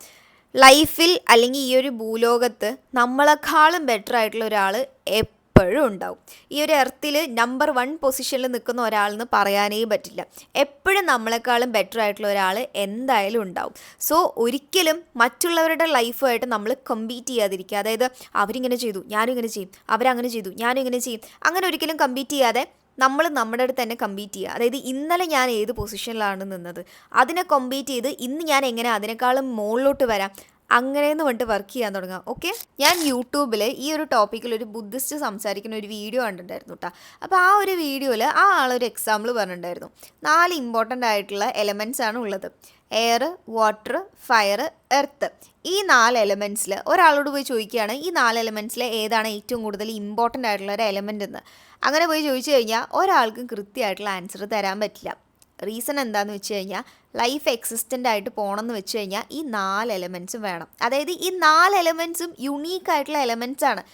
ലൈഫിൽ അല്ലെങ്കിൽ ഈ ഒരു ഭൂലോകത്ത് നമ്മളെക്കാളും ബെറ്റർ ആയിട്ടുള്ള ഒരാൾ എപ്പോഴും ഉണ്ടാവും. ഈ ഒരു എർത്തിൽ നമ്പർ 1 പൊസിഷനിൽ നിൽക്കുന്ന ഒരാളെന്ന് പറയാനേ പറ്റില്ല. എപ്പോഴും നമ്മളെക്കാളും ബെറ്റർ ആയിട്ടുള്ള ഒരാൾ എന്തായാലും ഉണ്ടാവും. സോ ഒരിക്കലും മറ്റുള്ളവരുടെ ലൈഫുമായിട്ട് നമ്മൾ കമ്പീറ്റ് ചെയ്യാതിരിക്കുക. അതായത് അവരിങ്ങനെ ചെയ്തു ഞാനും ഇങ്ങനെ ചെയ്യും, അവരങ്ങനെ ചെയ്തു ഞാനും ഇങ്ങനെ ചെയ്യും, അങ്ങനെ ഒരിക്കലും കമ്പീറ്റ് ചെയ്യാതെ നമ്മൾ നമ്മുടെ അടുത്ത് തന്നെ കമ്പീറ്റ് ചെയ്യുക. അതായത് ഇന്നലെ ഞാൻ ഏത് പൊസിഷനിലാണ് നിന്നത് അതിനെ കമ്പീറ്റ് ചെയ്ത് ഇന്ന് ഞാൻ എങ്ങനെ അതിനേക്കാളും മുകളിലോട്ട് വരാം അങ്ങനെയെന്ന് പറഞ്ഞിട്ട് വർക്ക് ചെയ്യാൻ തുടങ്ങുക. ഓക്കെ, ഞാൻ യൂട്യൂബിൽ ഈ ഒരു ടോപ്പിക്കിൽ ഒരു ബുദ്ധിസ്റ്റ് സംസാരിക്കുന്ന ഒരു വീഡിയോ കണ്ടിട്ടുണ്ടായിരുന്നു കേട്ടോ. അപ്പോൾ ആ ഒരു വീഡിയോയിൽ ആ ആളൊരു എക്സാമ്പിൾ പറഞ്ഞിട്ടുണ്ടായിരുന്നു. 4 ഇമ്പോർട്ടൻ്റ് ആയിട്ടുള്ള എലമെൻറ്റ്സ് ആണ് ഉള്ളത്. Air, water, fire, earth. ഈ 4 എലമെൻറ്റ്സിൽ ഒരാളോട് പോയി ചോദിക്കുകയാണ് ഈ 4 എലമെൻറ്റ്സിൽ ഏതാണ് ഏറ്റവും കൂടുതൽ ഇമ്പോർട്ടൻ്റ് ആയിട്ടുള്ള ഒരു എലമെൻ്റ് എന്ന്. അങ്ങനെ പോയി ചോദിച്ചു കഴിഞ്ഞാൽ ഒരാൾക്കും കൃത്യമായിട്ടുള്ള ആൻസർ തരാൻ പറ്റില്ല. റീസൺ എന്താണെന്ന് വെച്ച് കഴിഞ്ഞാൽ ലൈഫ് എക്സിസ്റ്റൻ്റ് ആയിട്ട് പോകണമെന്ന് വെച്ച് കഴിഞ്ഞാൽ ഈ 4 എലമെൻറ്റ്സും വേണം. അതായത് ഈ 4 എലമെൻറ്റ്സും യുണീക്കായിട്ടുള്ള എലമെൻറ്റ്സാണ്.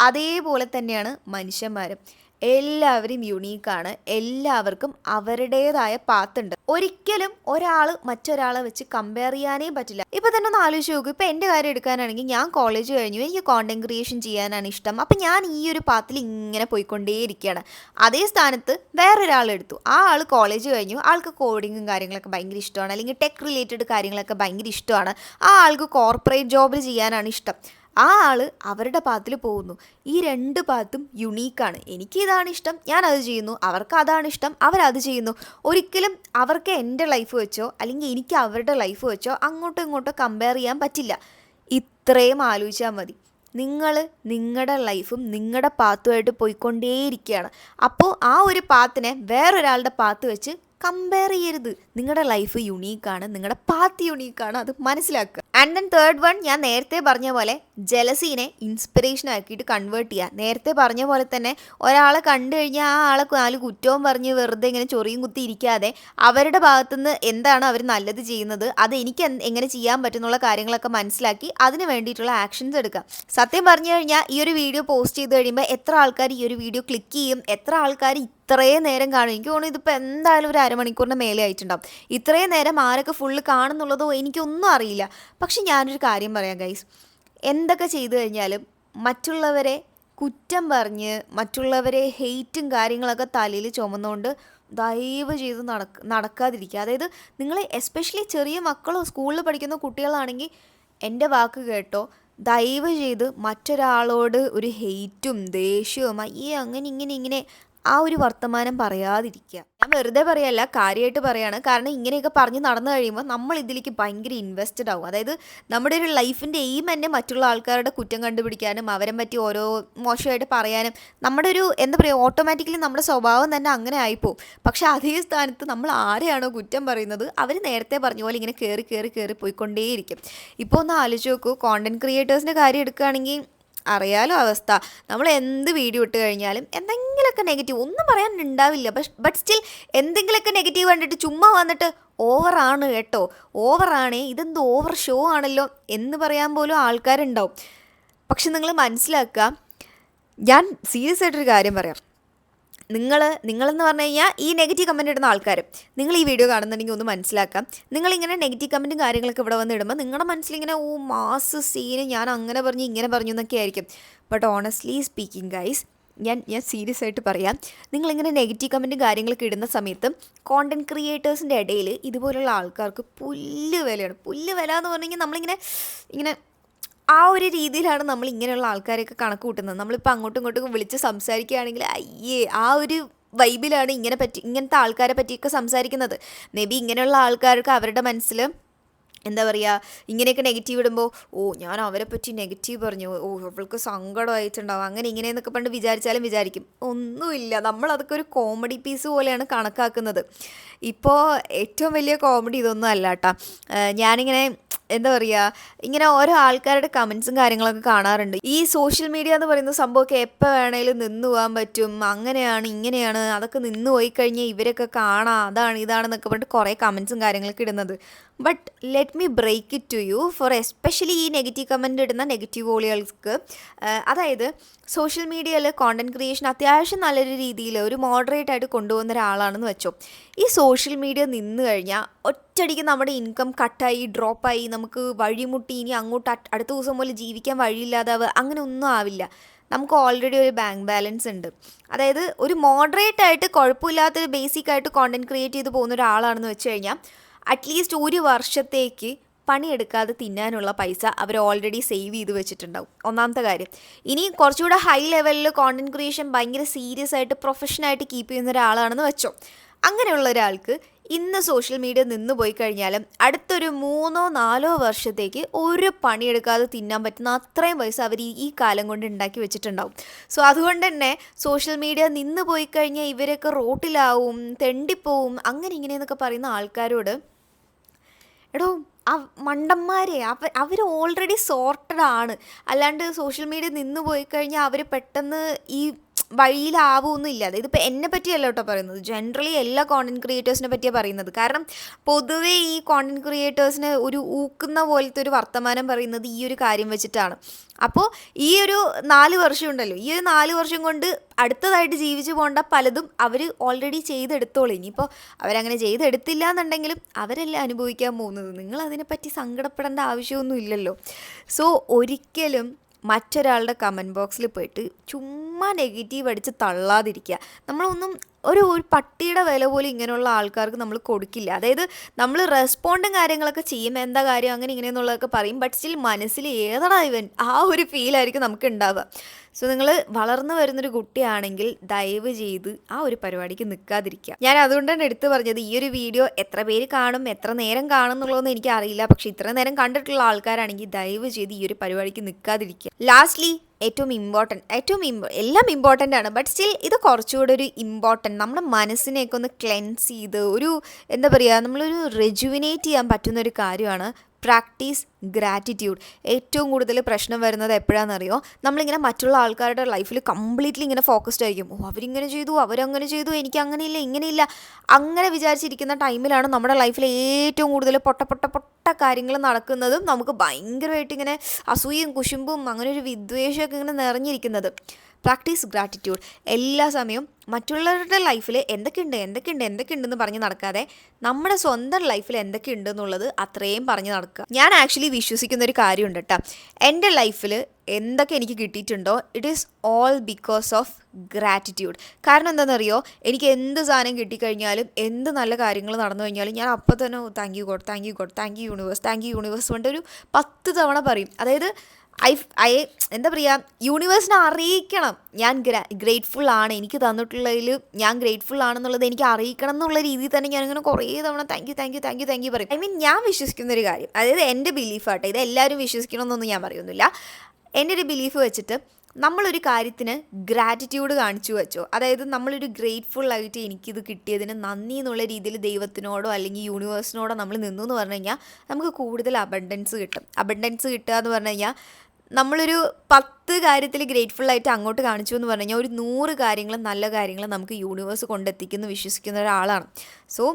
അതേപോലെ തന്നെയാണ് മനുഷ്യന്മാരും. എല്ലാവരും യുണീക്കാണ്. എല്ലാവർക്കും അവരുടേതായ പാത്തുണ്ട്. ഒരിക്കലും ഒരാൾ മറ്റൊരാളെ വെച്ച് കമ്പയർ ചെയ്യാനേ പറ്റില്ല. ഇപ്പം തന്നെ ഒന്ന് ആലോചിച്ച് നോക്കൂ. ഇപ്പം എൻ്റെ കാര്യം എടുക്കാനാണെങ്കിൽ ഞാൻ കോളേജ് കഴിഞ്ഞു, എനിക്ക് കോണ്ടന്റ് ക്രിയേഷൻ ചെയ്യാനാണ് ഇഷ്ടം. അപ്പം ഞാൻ ഈ ഒരു പാത്തിൽ ഇങ്ങനെ പോയിക്കൊണ്ടേയിരിക്കുകയാണ്. അതേ സ്ഥാനത്ത് വേറൊരാളെടുത്തു, ആ ആൾ കോളേജ് കഴിഞ്ഞു, ആൾക്ക് കോഡിങ്ങും കാര്യങ്ങളൊക്കെ ഭയങ്കര ഇഷ്ടമാണ്, അല്ലെങ്കിൽ ടെക് റിലേറ്റഡ് കാര്യങ്ങളൊക്കെ ഭയങ്കര ഇഷ്ടമാണ്. ആ ആൾക്ക് കോർപ്പറേറ്റ് ജോബിൽ ചെയ്യാനാണ് ഇഷ്ടം. ആ ആൾ അവരുടെ പാത്തിൽ പോകുന്നു. ഈ 2 പാത്തും യുണീക്കാണ്. എനിക്ക് ഇതാണ് ഇഷ്ടം, ഞാനത് ചെയ്യുന്നു. അവർക്ക് അതാണ് ഇഷ്ടം, അവരത് ചെയ്യുന്നു. ഒരിക്കലും അവർക്ക് എൻ്റെ ലൈഫ് വെച്ചോ അല്ലെങ്കിൽ എനിക്ക് അവരുടെ ലൈഫ് വെച്ചോ അങ്ങോട്ടോ ഇങ്ങോട്ടോ കമ്പയർ ചെയ്യാൻ പറ്റില്ല. ഇത്രയും ആലോചിച്ചാൽ മതി. നിങ്ങൾ നിങ്ങളുടെ ലൈഫും നിങ്ങളുടെ പാത്തുമായിട്ട് പോയിക്കൊണ്ടേയിരിക്കുകയാണ്. അപ്പോൾ ആ ഒരു പാത്തിനെ വേറൊരാളുടെ പാത്ത് വെച്ച് കമ്പയർ ചെയ്യരുത്. നിങ്ങളുടെ ലൈഫ് യുണീക്കാണ്, നിങ്ങളുടെ പാത്ത് യുണീക്കാണ്, അത് മനസ്സിലാക്കുക. ആൻഡ് ദെൻ തേർഡ് വൺ, ഞാൻ നേരത്തെ പറഞ്ഞ പോലെ ജലസീനെ ഇൻസ്പിറേഷൻ ആക്കിയിട്ട് കൺവേർട്ട് ചെയ്യുക. നേരത്തെ പറഞ്ഞ പോലെ തന്നെ ഒരാളെ കണ്ടു കഴിഞ്ഞാൽ ആ ആളെ 4 കുറ്റവും പറഞ്ഞ് വെറുതെ ഇങ്ങനെ ചൊറിയും കുത്തി ഇരിക്കാതെ അവരുടെ ഭാഗത്തുനിന്ന് എന്താണ് അവർ നല്ലത് ചെയ്യുന്നത്, അത് എനിക്ക് എങ്ങനെ ചെയ്യാൻ പറ്റുന്നുള്ള കാര്യങ്ങളൊക്കെ മനസ്സിലാക്കി അതിന് വേണ്ടിയിട്ടുള്ള ആക്ഷൻസ് എടുക്കാം. സത്യം പറഞ്ഞു കഴിഞ്ഞാൽ ഈ ഒരു വീഡിയോ പോസ്റ്റ് ചെയ്ത് കഴിയുമ്പോൾ എത്ര ആൾക്കാർ ഈ ഒരു വീഡിയോ ക്ലിക്ക് ചെയ്യും, എത്ര ആൾക്കാർ ഇത്രയും നേരം കാണും. എനിക്ക് തോന്നുന്നു ഇതിപ്പോൾ എന്തായാലും ഒരു അരമണിക്കൂറിൻ്റെ മേലെ ആയിട്ടുണ്ടാവും. ഇത്രയും നേരം ആരൊക്കെ ഫുള്ള് കാണുന്നുള്ളതോ എനിക്കൊന്നും അറിയില്ല. പക്ഷെ ഞാനൊരു കാര്യം പറയാം ഗൈസ്, എന്തൊക്കെ ചെയ്തു കഴിഞ്ഞാലും മറ്റുള്ളവരെ കുറ്റം പറഞ്ഞ് മറ്റുള്ളവരെ ഹെയ്റ്റും കാര്യങ്ങളൊക്കെ തലയിൽ ചുമന്നുകൊണ്ട് ദയവ് ചെയ്ത് നടക്കാതിരിക്കുക. അതായത് നിങ്ങൾ എസ്പെഷ്യലി ചെറിയ മക്കളോ സ്കൂളിൽ പഠിക്കുന്ന കുട്ടികളാണെങ്കിൽ എൻ്റെ വാക്ക് കേട്ടോ, ദയവ് ചെയ്ത് മറ്റൊരാളോട് ഒരു ഹെയ്റ്റും ദേഷ്യവും അയ്യേ അങ്ങനെ ഇങ്ങനെ ആ ഒരു വർത്തമാനം പറയാതിരിക്കുക. ഞാൻ വെറുതെ പറയല്ല, കാര്യമായിട്ട് പറയാണ്. കാരണം ഇങ്ങനെയൊക്കെ പറഞ്ഞ് നടന്നു കഴിയുമ്പോൾ നമ്മൾ ഇതിലേക്ക് ഭയങ്കര ഇൻവെസ്റ്റഡ് ആവും. അതായത് നമ്മുടെ ഒരു ലൈഫിൻ്റെ എയിം തന്നെ മറ്റുള്ള ആൾക്കാരുടെ കുറ്റം കണ്ടുപിടിക്കാനും അവരെ പറ്റി ഓരോ മോശമായിട്ട് പറയാനും നമ്മുടെ ഒരു എന്താ പറയുക, ഓട്ടോമാറ്റിക്കലി നമ്മുടെ സ്വഭാവം തന്നെ അങ്ങനെ ആയിപ്പോവും. പക്ഷേ അതേ സ്ഥാനത്ത് നമ്മൾ ആരെയാണോ കുറ്റം പറയുന്നത് അവർ നേരത്തെ പറഞ്ഞ പോലെ ഇങ്ങനെ കയറി പോയിക്കൊണ്ടേയിരിക്കും. ഇപ്പോൾ ഒന്ന് ആലോചിച്ച് നോക്കൂ, കോണ്ടന്റ് ക്രിയേറ്റേഴ്സിൻ്റെ കാര്യം എടുക്കുകയാണെങ്കിൽ അറിയാലോ അവസ്ഥ. നമ്മൾ എന്ത് വീഡിയോ ഇട്ട് കഴിഞ്ഞാലും എന്തെങ്കിലുമൊക്കെ നെഗറ്റീവ്, ഒന്നും പറയാൻ ഉണ്ടാവില്ല. ബട്ട് സ്റ്റിൽ എന്തെങ്കിലുമൊക്കെ നെഗറ്റീവ് കണ്ടിട്ട് ചുമ്മാ വന്നിട്ട് ഓവറാണ് കേട്ടോ, ഓവറാണേ, ഇതെന്ത് ഓവർ ഷോ ആണല്ലോ എന്ന് പറയാൻ പോലും ആൾക്കാരുണ്ടാവും. പക്ഷെ നിങ്ങൾ മനസ്സിലാക്കുക, ഞാൻ സീരിയസ് ആയിട്ടൊരു കാര്യം പറയാം. നിങ്ങളെന്ന് പറഞ്ഞു കഴിഞ്ഞാൽ ഈ നെഗറ്റീവ് കമൻറ്റ് ഇടുന്ന ആൾക്കാരും, നിങ്ങൾ ഈ വീഡിയോ കാണുന്നുണ്ടെങ്കിൽ ഒന്ന് മനസ്സിലാക്കാം. നിങ്ങളിങ്ങനെ നെഗറ്റീവ് കമൻറ്റും കാര്യങ്ങളൊക്കെ ഇവിടെ വന്ന് ഇടുമ്പോൾ നിങ്ങളുടെ മനസ്സിലിങ്ങനെ ഓ മാസ് സീന്, ഞാൻ അങ്ങനെ പറഞ്ഞു ഇങ്ങനെ പറഞ്ഞു എന്നൊക്കെ ആയിരിക്കും. ബട്ട് ഓണസ്റ്റ്ലി സ്പീക്കിംഗ് ഗൈസ്, ഞാൻ സീരിയസ് ആയിട്ട് പറയാം, നിങ്ങളിങ്ങനെ നെഗറ്റീവ് കമൻറ്റും കാര്യങ്ങളൊക്കെ ഇടുന്ന സമയത്ത് കോണ്ടൻറ്റ് ക്രിയേറ്റേഴ്സിൻ്റെ ഇടയിൽ ഇതുപോലുള്ള ആൾക്കാർക്ക് പുല്ല് വിലയാണ്. പുല്ല് വില എന്ന് പറഞ്ഞെങ്കിൽ ഇങ്ങനെ ആ ഒരു രീതിയിലാണ് നമ്മൾ ഇങ്ങനെയുള്ള ആൾക്കാരെയൊക്കെ കണക്ക് കൂട്ടുന്നത്. നമ്മളിപ്പോൾ അങ്ങോട്ടും ഇങ്ങോട്ടും വിളിച്ച് സംസാരിക്കുകയാണെങ്കിൽ അയ്യേ ആ ഒരു വൈബിലാണ് ഇങ്ങനത്തെ ആൾക്കാരെ പറ്റിയൊക്കെ സംസാരിക്കുന്നത്. മേ ബി ഇങ്ങനെയുള്ള ആൾക്കാർക്ക് അവരുടെ മനസ്സിൽ എന്താ പറയുക, ഇങ്ങനെയൊക്കെ നെഗറ്റീവ് ഇടുമ്പോൾ ഓ ഞാൻ അവരെ പറ്റി നെഗറ്റീവ് പറഞ്ഞു, ഓ അവൾക്ക് സങ്കടമായിട്ടുണ്ടാവും, അങ്ങനെ ഇങ്ങനെയെന്നൊക്കെ പണ്ട് വിചാരിക്കും. ഒന്നുമില്ല, നമ്മളതൊക്കെ ഒരു കോമഡി പീസ് പോലെയാണ് കണക്കാക്കുന്നത്. ഇപ്പോൾ ഏറ്റവും വലിയ കോമഡി ഇതൊന്നും അല്ല കേട്ടോ. ഞാനിങ്ങനെ എന്താ പറയുക, ഇങ്ങനെ ഓരോ ആൾക്കാരുടെ കമൻസും കാര്യങ്ങളൊക്കെ കാണാറുണ്ട്. ഈ സോഷ്യൽ മീഡിയ എന്ന് പറയുന്ന സംഭവമൊക്കെ എപ്പോൾ വേണേലും നിന്ന് പോകാൻ പറ്റും, അങ്ങനെയാണ് ഇങ്ങനെയാണ്, അതൊക്കെ നിന്ന് പോയി കഴിഞ്ഞാൽ ഇവരൊക്കെ കാണാം, അതാണ് ഇതാണെന്നൊക്കെ പറഞ്ഞിട്ട് കുറേ കമൻസും കാര്യങ്ങളൊക്കെ ഇടുന്നത്. But let me break it to you for especially ഈ നെഗറ്റീവ് കമൻറ്റ് ഇടുന്ന നെഗറ്റീവ് വോളികൾക്ക്. അതായത് സോഷ്യൽ മീഡിയയിൽ കോണ്ടൻറ്റ് ക്രിയേഷൻ അത്യാവശ്യം നല്ലൊരു രീതിയിൽ ഒരു മോഡറേറ്റ് ആയിട്ട് കൊണ്ടുപോകുന്ന ഒരാളാണെന്ന് വെച്ചോ. ഈ സോഷ്യൽ മീഡിയ നിന്ന് കഴിഞ്ഞാൽ ഒറ്റയടിക്ക് നമ്മുടെ ഇൻകം കട്ടായി ഡ്രോപ്പായി നമുക്ക് വഴിമുട്ടി ഇനി അങ്ങോട്ട് അടുത്ത ദിവസം പോലെ ജീവിക്കാൻ വഴിയില്ലാതാവുക, അങ്ങനെ ഒന്നും ആവില്ല. നമുക്ക് ഓൾറെഡി ഒരു ബാങ്ക് ബാലൻസ് ഉണ്ട്. അതായത് ഒരു മോഡറേറ്റ് ആയിട്ട് കുഴപ്പമില്ലാത്തൊരു ബേസിക് ആയിട്ട് കോണ്ടൻറ്റ് ക്രിയേറ്റ് ചെയ്ത് പോകുന്ന ഒരാളാണെന്ന് വെച്ച് കഴിഞ്ഞാൽ അറ്റ്ലീസ്റ്റ് ഒരു വർഷത്തേക്ക് പണിയെടുക്കാതെ തിന്നാനുള്ള പൈസ അവർ ഓൾറെഡി സേവ് ചെയ്ത് വെച്ചിട്ടുണ്ടാവും. ഒന്നാമത്തെ കാര്യം. ഇനി കുറച്ചുകൂടെ ഹൈ ലെവലിൽ കോണ്ടൻറ്റ് ക്രിയേഷൻ ഭയങ്കര സീരിയസ് ആയിട്ട് പ്രൊഫഷനായിട്ട് കീപ്പ് ചെയ്യുന്ന ഒരാളാണെന്ന് വെച്ചോ. അങ്ങനെയുള്ള ഒരാൾക്ക് ഇന്ന് സോഷ്യൽ മീഡിയ നിന്ന് പോയി കഴിഞ്ഞാലും അടുത്തൊരു 3-4 വർഷത്തേക്ക് ഒരു പണിയെടുക്കാതെ തിന്നാൻ പറ്റുന്ന അത്രയും പൈസ അവർ ഈ കാലം കൊണ്ട് ഉണ്ടാക്കി വെച്ചിട്ടുണ്ടാവും. സോ അതുകൊണ്ട് തന്നെ സോഷ്യൽ മീഡിയ നിന്ന് പോയി കഴിഞ്ഞാൽ ഇവരൊക്കെ റോട്ടിലാവും, തെണ്ടിപ്പോവും, അങ്ങനെ ഇങ്ങനെയെന്നൊക്കെ പറയുന്ന ആൾക്കാരോട് എടോ മണ്ടന്മാരെ, അവർ ഓൾറെഡി സോർട്ടഡ് ആണ്. അല്ലാണ്ട് സോഷ്യൽ മീഡിയ നിന്ന് പോയി കഴിഞ്ഞാൽ അവർ പെട്ടെന്ന് ഈ വഴിയിലാവുമൊന്നുമില്ല. അതായത് ഇപ്പോൾ എന്നെ പറ്റിയല്ല കേട്ടോ പറയുന്നത്, ജനറലി എല്ലാ കോണ്ടൻറ് ക്രിയേറ്റേഴ്സിനെ പറ്റിയാണ് പറയുന്നത്. കാരണം പൊതുവേ ഈ കോണ്ടൻറ് ക്രിയേറ്റേഴ്സിനെ ഒരു ഊക്കുന്ന പോലത്തെ ഒരു വർത്തമാനം പറയുന്നത് ഈ ഒരു കാര്യം വെച്ചിട്ടാണ്. അപ്പോൾ ഈ ഒരു 4 വർഷം ഉണ്ടല്ലോ, ഈ ഒരു 4 വർഷം കൊണ്ട് അടുത്തതായിട്ട് ജീവിച്ചു പോകേണ്ട പലതും അവർ ഓൾറെഡി ചെയ്തെടുത്തോളൂ. ഇനിയിപ്പോൾ അവരങ്ങനെ ചെയ്തെടുത്തില്ല എന്നുണ്ടെങ്കിലും അവരല്ലേ അനുഭവിക്കാൻ പോകുന്നത്. നിങ്ങൾ അതിനെപ്പറ്റി സങ്കടപ്പെടേണ്ട ആവശ്യമൊന്നും ഇല്ലല്ലോ. സോ ഒരിക്കലും മറ്റൊരാളുടെ കമൻറ്റ് ബോക്സിൽ പോയിട്ട് ചുമ്മാ നെഗറ്റീവ് അടിച്ച് തള്ളാതിരിക്കുക. നമ്മളൊന്നും ഒരു പട്ടിയുടെ വില പോലും ഇങ്ങനെയുള്ള ആൾക്കാർക്ക് നമ്മൾ കൊടുക്കില്ല. അതായത് നമ്മൾ റെസ്പോണ്ടും കാര്യങ്ങളൊക്കെ ചെയ്യും, എന്താ കാര്യം അങ്ങനെ ഇങ്ങനെയെന്നുള്ളതൊക്കെ പറയും, ബട്ട് സ്റ്റിൽ മനസ്സിൽ ഏതാടാ ഇവൻ, ആ ഒരു ഫീലായിരിക്കും നമുക്ക് ഉണ്ടാവുക. സോ നിങ്ങൾ വളർന്നു വരുന്നൊരു കുട്ടിയാണെങ്കിൽ ദയവ് ചെയ്ത് ആ ഒരു പരിപാടിക്ക് നിൽക്കാതിരിക്കുക. ഞാൻ അതുകൊണ്ടാണ് എടുത്തു പറഞ്ഞത്, ഈ ഒരു വീഡിയോ എത്ര പേര് കാണും, എത്ര നേരം കാണും എന്നുള്ളതൊന്നും എനിക്കറിയില്ല. പക്ഷേ ഇത്ര നേരം കണ്ടിട്ടുള്ള ആൾക്കാരാണെങ്കിൽ ദയവ് ചെയ്ത് ഈ ഒരു പരിപാടിക്ക് നിൽക്കാതിരിക്കുക. ലാസ്റ്റ്ലി ഏറ്റവും എല്ലാം ഇമ്പോർട്ടൻ്റ് ആണ്, ബട്ട് സ്റ്റിൽ ഇത് കുറച്ചുകൂടെ ഒരു ഇമ്പോർട്ടൻറ്റ്, നമ്മുടെ മനസ്സിനെയൊക്കെ ഒന്ന് ക്ലെൻസ് ചെയ്ത് ഒരു എന്താ പറയുക, നമ്മളൊരു റെജുവിനേറ്റ് ചെയ്യാൻ പറ്റുന്നൊരു കാര്യമാണ് പ്രാക്ടീസ് ഗ്രാറ്റിറ്റ്യൂഡ്. ഏറ്റവും കൂടുതൽ പ്രശ്നം വരുന്നത് എപ്പോഴാണെന്നറിയോ, നമ്മളിങ്ങനെ മറ്റുള്ള ആൾക്കാരുടെ ലൈഫിൽ കംപ്ലീറ്റ്ലി ഇങ്ങനെ ഫോക്കസ്ഡ് ആയിരിക്കും. അവരിങ്ങനെ ചെയ്തു, അവരങ്ങനെ ചെയ്തു, എനിക്ക് അങ്ങനെയില്ല ഇങ്ങനെയില്ല, അങ്ങനെ വിചാരിച്ചിരിക്കുന്ന ടൈമിലാണ് നമ്മുടെ ലൈഫിൽ ഏറ്റവും കൂടുതൽ പൊട്ട കാര്യങ്ങൾ നടക്കുന്നതും നമുക്ക് ഭയങ്കരമായിട്ട് ഇങ്ങനെ അസൂയയും കുശുമ്പും അങ്ങനെ ഒരു വിദ്വേഷമൊക്കെ ഇങ്ങനെ നിറഞ്ഞിരിക്കുന്നത്. Practice gratitude. എല്ലാ സമയവും മറ്റുള്ളവരുടെ ലൈഫിൽ എന്തൊക്കെയുണ്ടെന്ന് പറഞ്ഞ് നടക്കാതെ നമ്മുടെ സ്വന്തം ലൈഫിൽ എന്തൊക്കെയുണ്ട് എന്നുള്ളത് അത്രയും പറഞ്ഞ് നടക്കുക. ഞാൻ ആക്ച്വലി വിശ്വസിക്കുന്ന ഒരു കാര്യമുണ്ട് കേട്ടോ, എൻ്റെ ലൈഫിൽ എന്തൊക്കെ എനിക്ക് കിട്ടിയിട്ടുണ്ടോ it is all because of gratitude. കാരണം എന്താണെന്നറിയോ, എനിക്ക് എന്ത് സാധനം കിട്ടിക്കഴിഞ്ഞാലും എന്ത് നല്ല കാര്യങ്ങൾ നടന്നു കഴിഞ്ഞാലും ഞാൻ അപ്പോൾ തന്നെ thank you God, thank you God, thank you universe കൊണ്ട് ഒരു 10 തവണ പറയും. അതായത് എന്താ പറയുക, യൂണിവേഴ്സിനെ അറിയിക്കണം ഞാൻ ഗ്രേറ്റ്ഫുൾ ആണ്, എനിക്ക് തന്നിട്ടുള്ളതിൽ ഞാൻ ഗ്രേറ്റ്ഫുൾ ആണെന്നുള്ളത് എനിക്ക് അറിയിക്കണം എന്നുള്ള രീതിയിൽ തന്നെ ഞാനിങ്ങനെ കുറേ തവണ താങ്ക് യു പറയും. ഞാൻ വിശ്വസിക്കുന്നൊരു കാര്യം, അതായത് എൻ്റെ ബിലീഫാട്ടെ, ഇത് എല്ലാവരും വിശ്വസിക്കണമെന്നൊന്നും ഞാൻ പറയുന്നില്ല, എൻ്റെ ഒരു ബിലീഫ് വെച്ചിട്ട് നമ്മളൊരു കാര്യത്തിന് ഗ്രാറ്റിറ്റ്യൂഡ് കാണിച്ചു വെച്ചോ, അതായത് നമ്മളൊരു ഗ്രേറ്റ്ഫുൾ ആയിട്ട് എനിക്കിത് കിട്ടിയതിന് നന്ദി എന്നുള്ള രീതിയിൽ ദൈവത്തിനോടോ അല്ലെങ്കിൽ യൂണിവേഴ്സിനോടോ നമ്മൾ നിന്നു എന്ന് പറഞ്ഞു കഴിഞ്ഞാൽ നമുക്ക് കൂടുതൽ അബണ്ടൻസ് കിട്ടും. അബണ്ടൻസ് കിട്ടുക എന്ന് പറഞ്ഞു കഴിഞ്ഞാൽ നമ്മളൊരു 10 കാര്യത്തിൽ ഗ്രേറ്റ്ഫുൾ ആയിട്ട് അങ്ങോട്ട് കാണിച്ചു എന്ന് പറഞ്ഞു കഴിഞ്ഞാൽ ഒരു 100 കാര്യങ്ങളും നല്ല കാര്യങ്ങളും നമുക്ക് യൂണിവേഴ്സ് കൊണ്ടെത്തിക്കുന്നു വിശ്വസിക്കുന്ന ഒരാളാണ്. സോ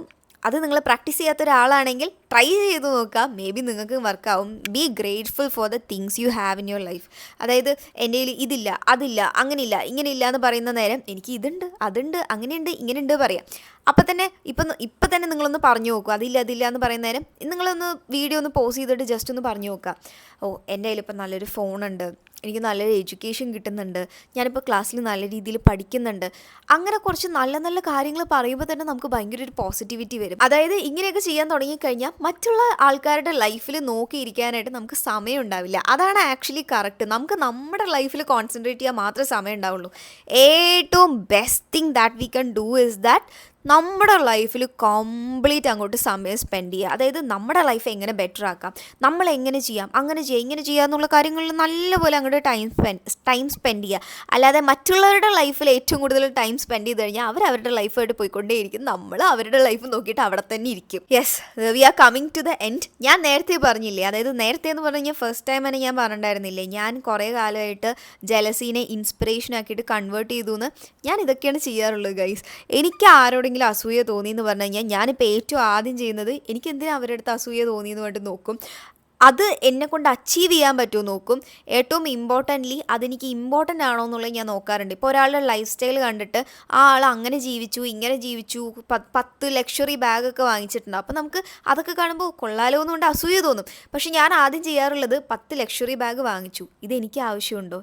അത് നിങ്ങൾ പ്രാക്ടീസ് ചെയ്യാത്ത ഒരാളാണെങ്കിൽ ട്രൈ ചെയ്ത് നോക്കുക, മേ ബി നിങ്ങൾക്ക് വർക്കാവും. Be grateful for the things you have in your life. അതായത് എൻ്റെ കയ്യിൽ ഇതില്ല, അതില്ല, അങ്ങനെയില്ല, ഇങ്ങനെയില്ല എന്ന് പറയുന്ന നേരം എനിക്ക് ഇതുണ്ട്, അതുണ്ട്, അങ്ങനെയുണ്ട്, ഇങ്ങനെയുണ്ട് പറയാം. അപ്പം തന്നെ ഇപ്പം തന്നെ നിങ്ങളൊന്ന് പറഞ്ഞു നോക്കുക, അതില്ല എന്ന് പറയുന്ന നേരം നിങ്ങളൊന്ന് വീഡിയോ ഒന്ന് പോസ് ചെയ്തിട്ട് ജസ്റ്റ് ഒന്ന് പറഞ്ഞു നോക്കുക, എൻ്റെ കയ്യിൽ ഇപ്പം നല്ലൊരു ഫോണുണ്ട്, എനിക്ക് നല്ലൊരു എഡ്യൂക്കേഷൻ കിട്ടുന്നുണ്ട്, ഞാനിപ്പോൾ ക്ലാസ്സിൽ നല്ല രീതിയിൽ പഠിക്കുന്നുണ്ട്, അങ്ങനെ കുറച്ച് നല്ല നല്ല കാര്യങ്ങൾ പറയുമ്പോൾ തന്നെ നമുക്ക് ഭയങ്കര ഒരു പോസിറ്റിവിറ്റി വരും. അതായത് ഇങ്ങനെയൊക്കെ ചെയ്യാൻ തുടങ്ങിക്കഴിഞ്ഞാൽ മറ്റുള്ള ആൾക്കാരുടെ ലൈഫിൽ നോക്കിയിരിക്കാനായിട്ട് നമുക്ക് സമയം ഉണ്ടാവില്ല. അതാണ് ആക്ച്വലി കറക്റ്റ്. നമുക്ക് നമ്മുടെ ലൈഫിൽ കോൺസെൻട്രേറ്റ് ചെയ്യാൻ മാത്രമേ സമയം ഉണ്ടാവുള്ളൂ. ഏറ്റവും best thing that we can do is that നമ്മുടെ ലൈഫിൽ കംപ്ലീറ്റ് അങ്ങോട്ട് സമയം സ്പെൻഡ് ചെയ്യുക. അതായത് നമ്മുടെ ലൈഫ് എങ്ങനെ ബെറ്റർ ആക്കാം, നമ്മൾ എങ്ങനെ ചെയ്യാം, അങ്ങനെ ചെയ്യാം, ഇങ്ങനെ ചെയ്യുക എന്നുള്ള കാര്യങ്ങളിൽ നല്ലപോലെ അങ്ങോട്ട് ടൈം സ്പെൻഡ് ചെയ്യുക. അല്ലാതെ മറ്റുള്ളവരുടെ ലൈഫിൽ ഏറ്റവും കൂടുതൽ ടൈം സ്പെൻഡ് ചെയ്ത് കഴിഞ്ഞാൽ അവരവരുടെ ലൈഫായിട്ട് പോയിക്കൊണ്ടേയിരിക്കും, നമ്മൾ അവരുടെ ലൈഫ് നോക്കിയിട്ട് അവിടെ തന്നെ ഇരിക്കും. Yes, we are coming to the end. ഞാൻ നേരത്തെ പറഞ്ഞില്ലേ, അതായത് നേരത്തെ എന്ന് പറഞ്ഞു കഴിഞ്ഞാൽ ഫസ്റ്റ് ടൈം തന്നെ ഞാൻ പറഞ്ഞിട്ടുണ്ടായിരുന്നില്ലേ, ഞാൻ കുറേ കാലമായിട്ട് ജലസീനെ ഇൻസ്പിറേഷൻ ആക്കിയിട്ട് കൺവേർട്ട് ചെയ്തു എന്ന്. ഞാൻ ഇതൊക്കെയാണ് ചെയ്യാറുള്ളത് ഗൈസ്. എനിക്ക് ആരോടെങ്കിലും അസൂയ തോന്നി എന്ന് പറഞ്ഞു കഴിഞ്ഞാൽ ഞാനിപ്പോൾ ഏറ്റവും ആദ്യം ചെയ്യുന്നത് എനിക്ക് എന്തിനാ അവരുടെ അടുത്ത് അസൂയ തോന്നി എന്ന് പറഞ്ഞിട്ട് നോക്കും, അത് എന്നെക്കൊണ്ട് അച്ചീവ് ചെയ്യാൻ പറ്റുമോ നോക്കും. ഏറ്റവും ഇമ്പോർട്ടൻ്റ്ലി അതെനിക്ക് ഇമ്പോർട്ടൻ്റ് ആണോ എന്നുള്ളത് ഞാൻ നോക്കാറുണ്ട്. ഇപ്പോൾ ഒരാളുടെ ലൈഫ് സ്റ്റൈൽ കണ്ടിട്ട് ആ ആൾ അങ്ങനെ ജീവിച്ചു, ഇങ്ങനെ ജീവിച്ചു, 10 ലക്ഷറി ബാഗൊക്കെ വാങ്ങിച്ചിട്ടുണ്ട്, അപ്പോൾ നമുക്ക് അതൊക്കെ കാണുമ്പോൾ കൊള്ളാലോ എന്നുകൊണ്ട് അസൂയ തോന്നും. പക്ഷെ ഞാൻ ആദ്യം ചെയ്യാറുള്ളത് 10 ലക്ഷറി ബാഗ് വാങ്ങിച്ചു, ഇതെനിക്ക് ആവശ്യമുണ്ടോ,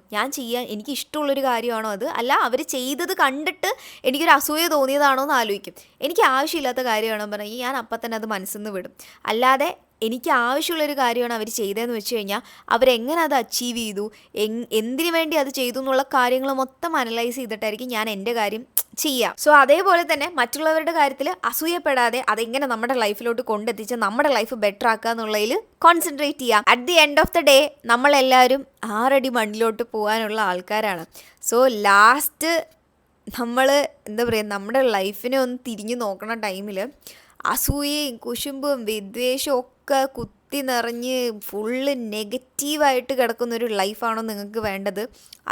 എനിക്ക് ഇഷ്ടമുള്ളൊരു കാര്യമാണോ അത്, അല്ല അവർ ചെയ്തത് കണ്ടിട്ട് എനിക്കൊരു അസൂയ തോന്നിയതാണോ എന്ന് ആലോചിക്കും. എനിക്ക് ആവശ്യമില്ലാത്ത കാര്യമാണോ പറഞ്ഞാൽ ഞാൻ അപ്പം തന്നെ അത് മനസ്സിൽ നിന്ന് വിടും. അല്ലാതെ എനിക്ക് ആവശ്യമുള്ളൊരു കാര്യമാണ് അവർ ചെയ്തതെന്ന് വെച്ച് കഴിഞ്ഞാൽ അവരെങ്ങനെ അത് അച്ചീവ് ചെയ്തു, എന്തിനു വേണ്ടി അത് ചെയ്തു എന്നുള്ള കാര്യങ്ങൾ മൊത്തം അനലൈസ് ചെയ്തിട്ടായിരിക്കും ഞാൻ എൻ്റെ കാര്യം ചെയ്യുക. സോ അതേപോലെ തന്നെ മറ്റുള്ളവരുടെ കാര്യത്തിൽ അസൂയപ്പെടാതെ അതെങ്ങനെ നമ്മുടെ ലൈഫിലോട്ട് കൊണ്ടെത്തിച്ച് നമ്മുടെ ലൈഫ് ബെറ്റർ ആക്കുക എന്നുള്ളതിൽ കോൺസെൻട്രേറ്റ് ചെയ്യുക. At the end of the day നമ്മളെല്ലാവരും 6 അടി മണ്ണിലോട്ട് പോകാനുള്ള ആൾക്കാരാണ്. സോ ലാസ്റ്റ് നമ്മൾ എന്താ പറയുക, നമ്മുടെ ലൈഫിനെ ഒന്ന് തിരിഞ്ഞു നോക്കണ ടൈമിൽ അസൂയയും കുശുമ്പും വിദ്വേഷവും ഒക്കെ കുത്തി നിറഞ്ഞ് ഫുള്ള് നെഗറ്റീവായിട്ട് കിടക്കുന്നൊരു ലൈഫാണോ നിങ്ങൾക്ക് വേണ്ടത്?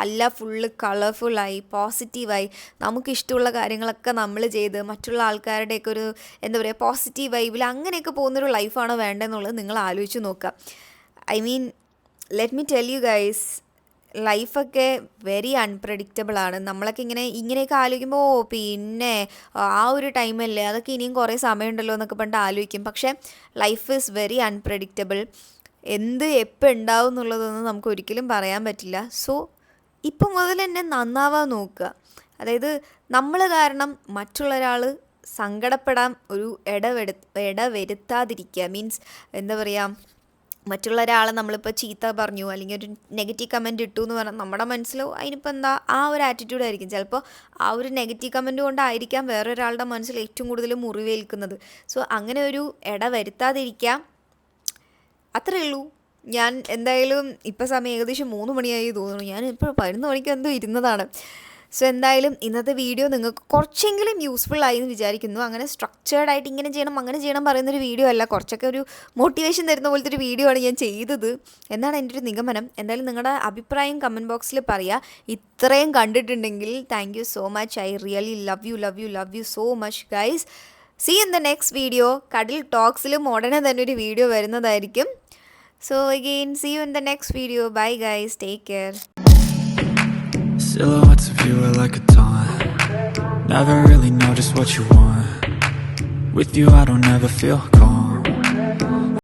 അല്ല, ഫുള്ള് കളർഫുള്ളായി പോസിറ്റീവായി നമുക്കിഷ്ടമുള്ള കാര്യങ്ങളൊക്കെ നമ്മൾ ചെയ്ത് മറ്റുള്ള ആൾക്കാരുടെയൊക്കെ ഒരു എന്താ പറയുക പോസിറ്റീവ് വൈബിൽ അങ്ങനെയൊക്കെ പോകുന്നൊരു ലൈഫാണോ വേണ്ടതെന്നുള്ളത് നിങ്ങൾ ആലോചിച്ച് നോക്കുക. I mean let me tell you guys, ലൈഫൊക്കെ വെരി അൺപ്രഡിക്റ്റബിൾ ആണ്. നമ്മളൊക്കെ ഇങ്ങനെയൊക്കെ ആലോചിക്കുമ്പോൾ പിന്നെ ആ ഒരു ടൈമല്ലേ, അതൊക്കെ ഇനിയും കുറേ സമയമുണ്ടല്ലോ എന്നൊക്കെ പറഞ്ഞിട്ട് ആലോചിക്കും. പക്ഷേ ലൈഫ് ഈസ് വെരി അൺപ്രഡിക്റ്റബിൾ. എന്ത് എപ്പോൾ ഉണ്ടാവും എന്നുള്ളതൊന്നും നമുക്ക് ഒരിക്കലും പറയാൻ പറ്റില്ല. സോ ഇപ്പം മുതൽ തന്നെ നന്നാവാൻ നോക്കുക. അതായത് നമ്മൾ കാരണം മറ്റുള്ള ഒരാൾ സങ്കടപ്പെടാൻ ഒരു ഇടവരുത്താതിരിക്കുക. മീൻസ് എന്താ പറയുക, മറ്റുള്ള ഒരാളെ നമ്മളിപ്പോൾ ചീത്ത പറഞ്ഞു അല്ലെങ്കിൽ ഒരു നെഗറ്റീവ് കമൻറ്റ് ഇട്ടു എന്ന് പറഞ്ഞാൽ നമ്മുടെ മനസ്സിലോ അതിനിപ്പോൾ എന്താ ആ ഒരു ആറ്റിറ്റ്യൂഡായിരിക്കും. ചിലപ്പോൾ ആ ഒരു നെഗറ്റീവ് കമൻറ്റ് കൊണ്ടായിരിക്കാം വേറൊരാളുടെ മനസ്സിൽ ഏറ്റവും കൂടുതൽ മുറിവേൽക്കുന്നത്. സോ അങ്ങനെ ഒരു വരുത്താതിരിക്കാം. അത്രയേ ഉള്ളൂ. ഞാൻ എന്തായാലും ഇപ്പോൾ സമയം ഏകദേശം 3 മണിയായി തോന്നുന്നു. ഞാൻ ഇപ്പോൾ 11 മണിക്ക് എന്തോ ഇരുന്നതാണ്. സോ എന്തായാലും ഇന്നത്തെ വീഡിയോ നിങ്ങൾക്ക് കുറച്ചെങ്കിലും യൂസ്ഫുൾ ആയി എന്ന് വിചാരിക്കുന്നു. അങ്ങനെ സ്ട്രക്ചേർഡായിട്ട് ഇങ്ങനെ ചെയ്യണം അങ്ങനെ ചെയ്യണം പറയുന്നൊരു വീഡിയോ അല്ല, കുറച്ചൊക്കെ ഒരു മോട്ടിവേഷൻ തരുന്ന പോലത്തെ ഒരു വീഡിയോ ആണ് ഞാൻ ചെയ്തത് എന്നാണ് എൻ്റെ ഒരു നിഗമനം. എന്തായാലും നിങ്ങളുടെ അഭിപ്രായം കമൻറ്റ് ബോക്സിൽ പറയുക. ഇത്രയും കണ്ടിട്ടുണ്ടെങ്കിൽ thank you so much. I really love you so much guys. See in the next video. കടിൽ ടോക്സിലും ഉടനെ തന്നെ ഒരു വീഡിയോ വരുന്നതായിരിക്കും. So again, see you in the next video. Bye guys, take care. Silhouettes of you are like a taunt. Never really know just what you want. With you I don't ever feel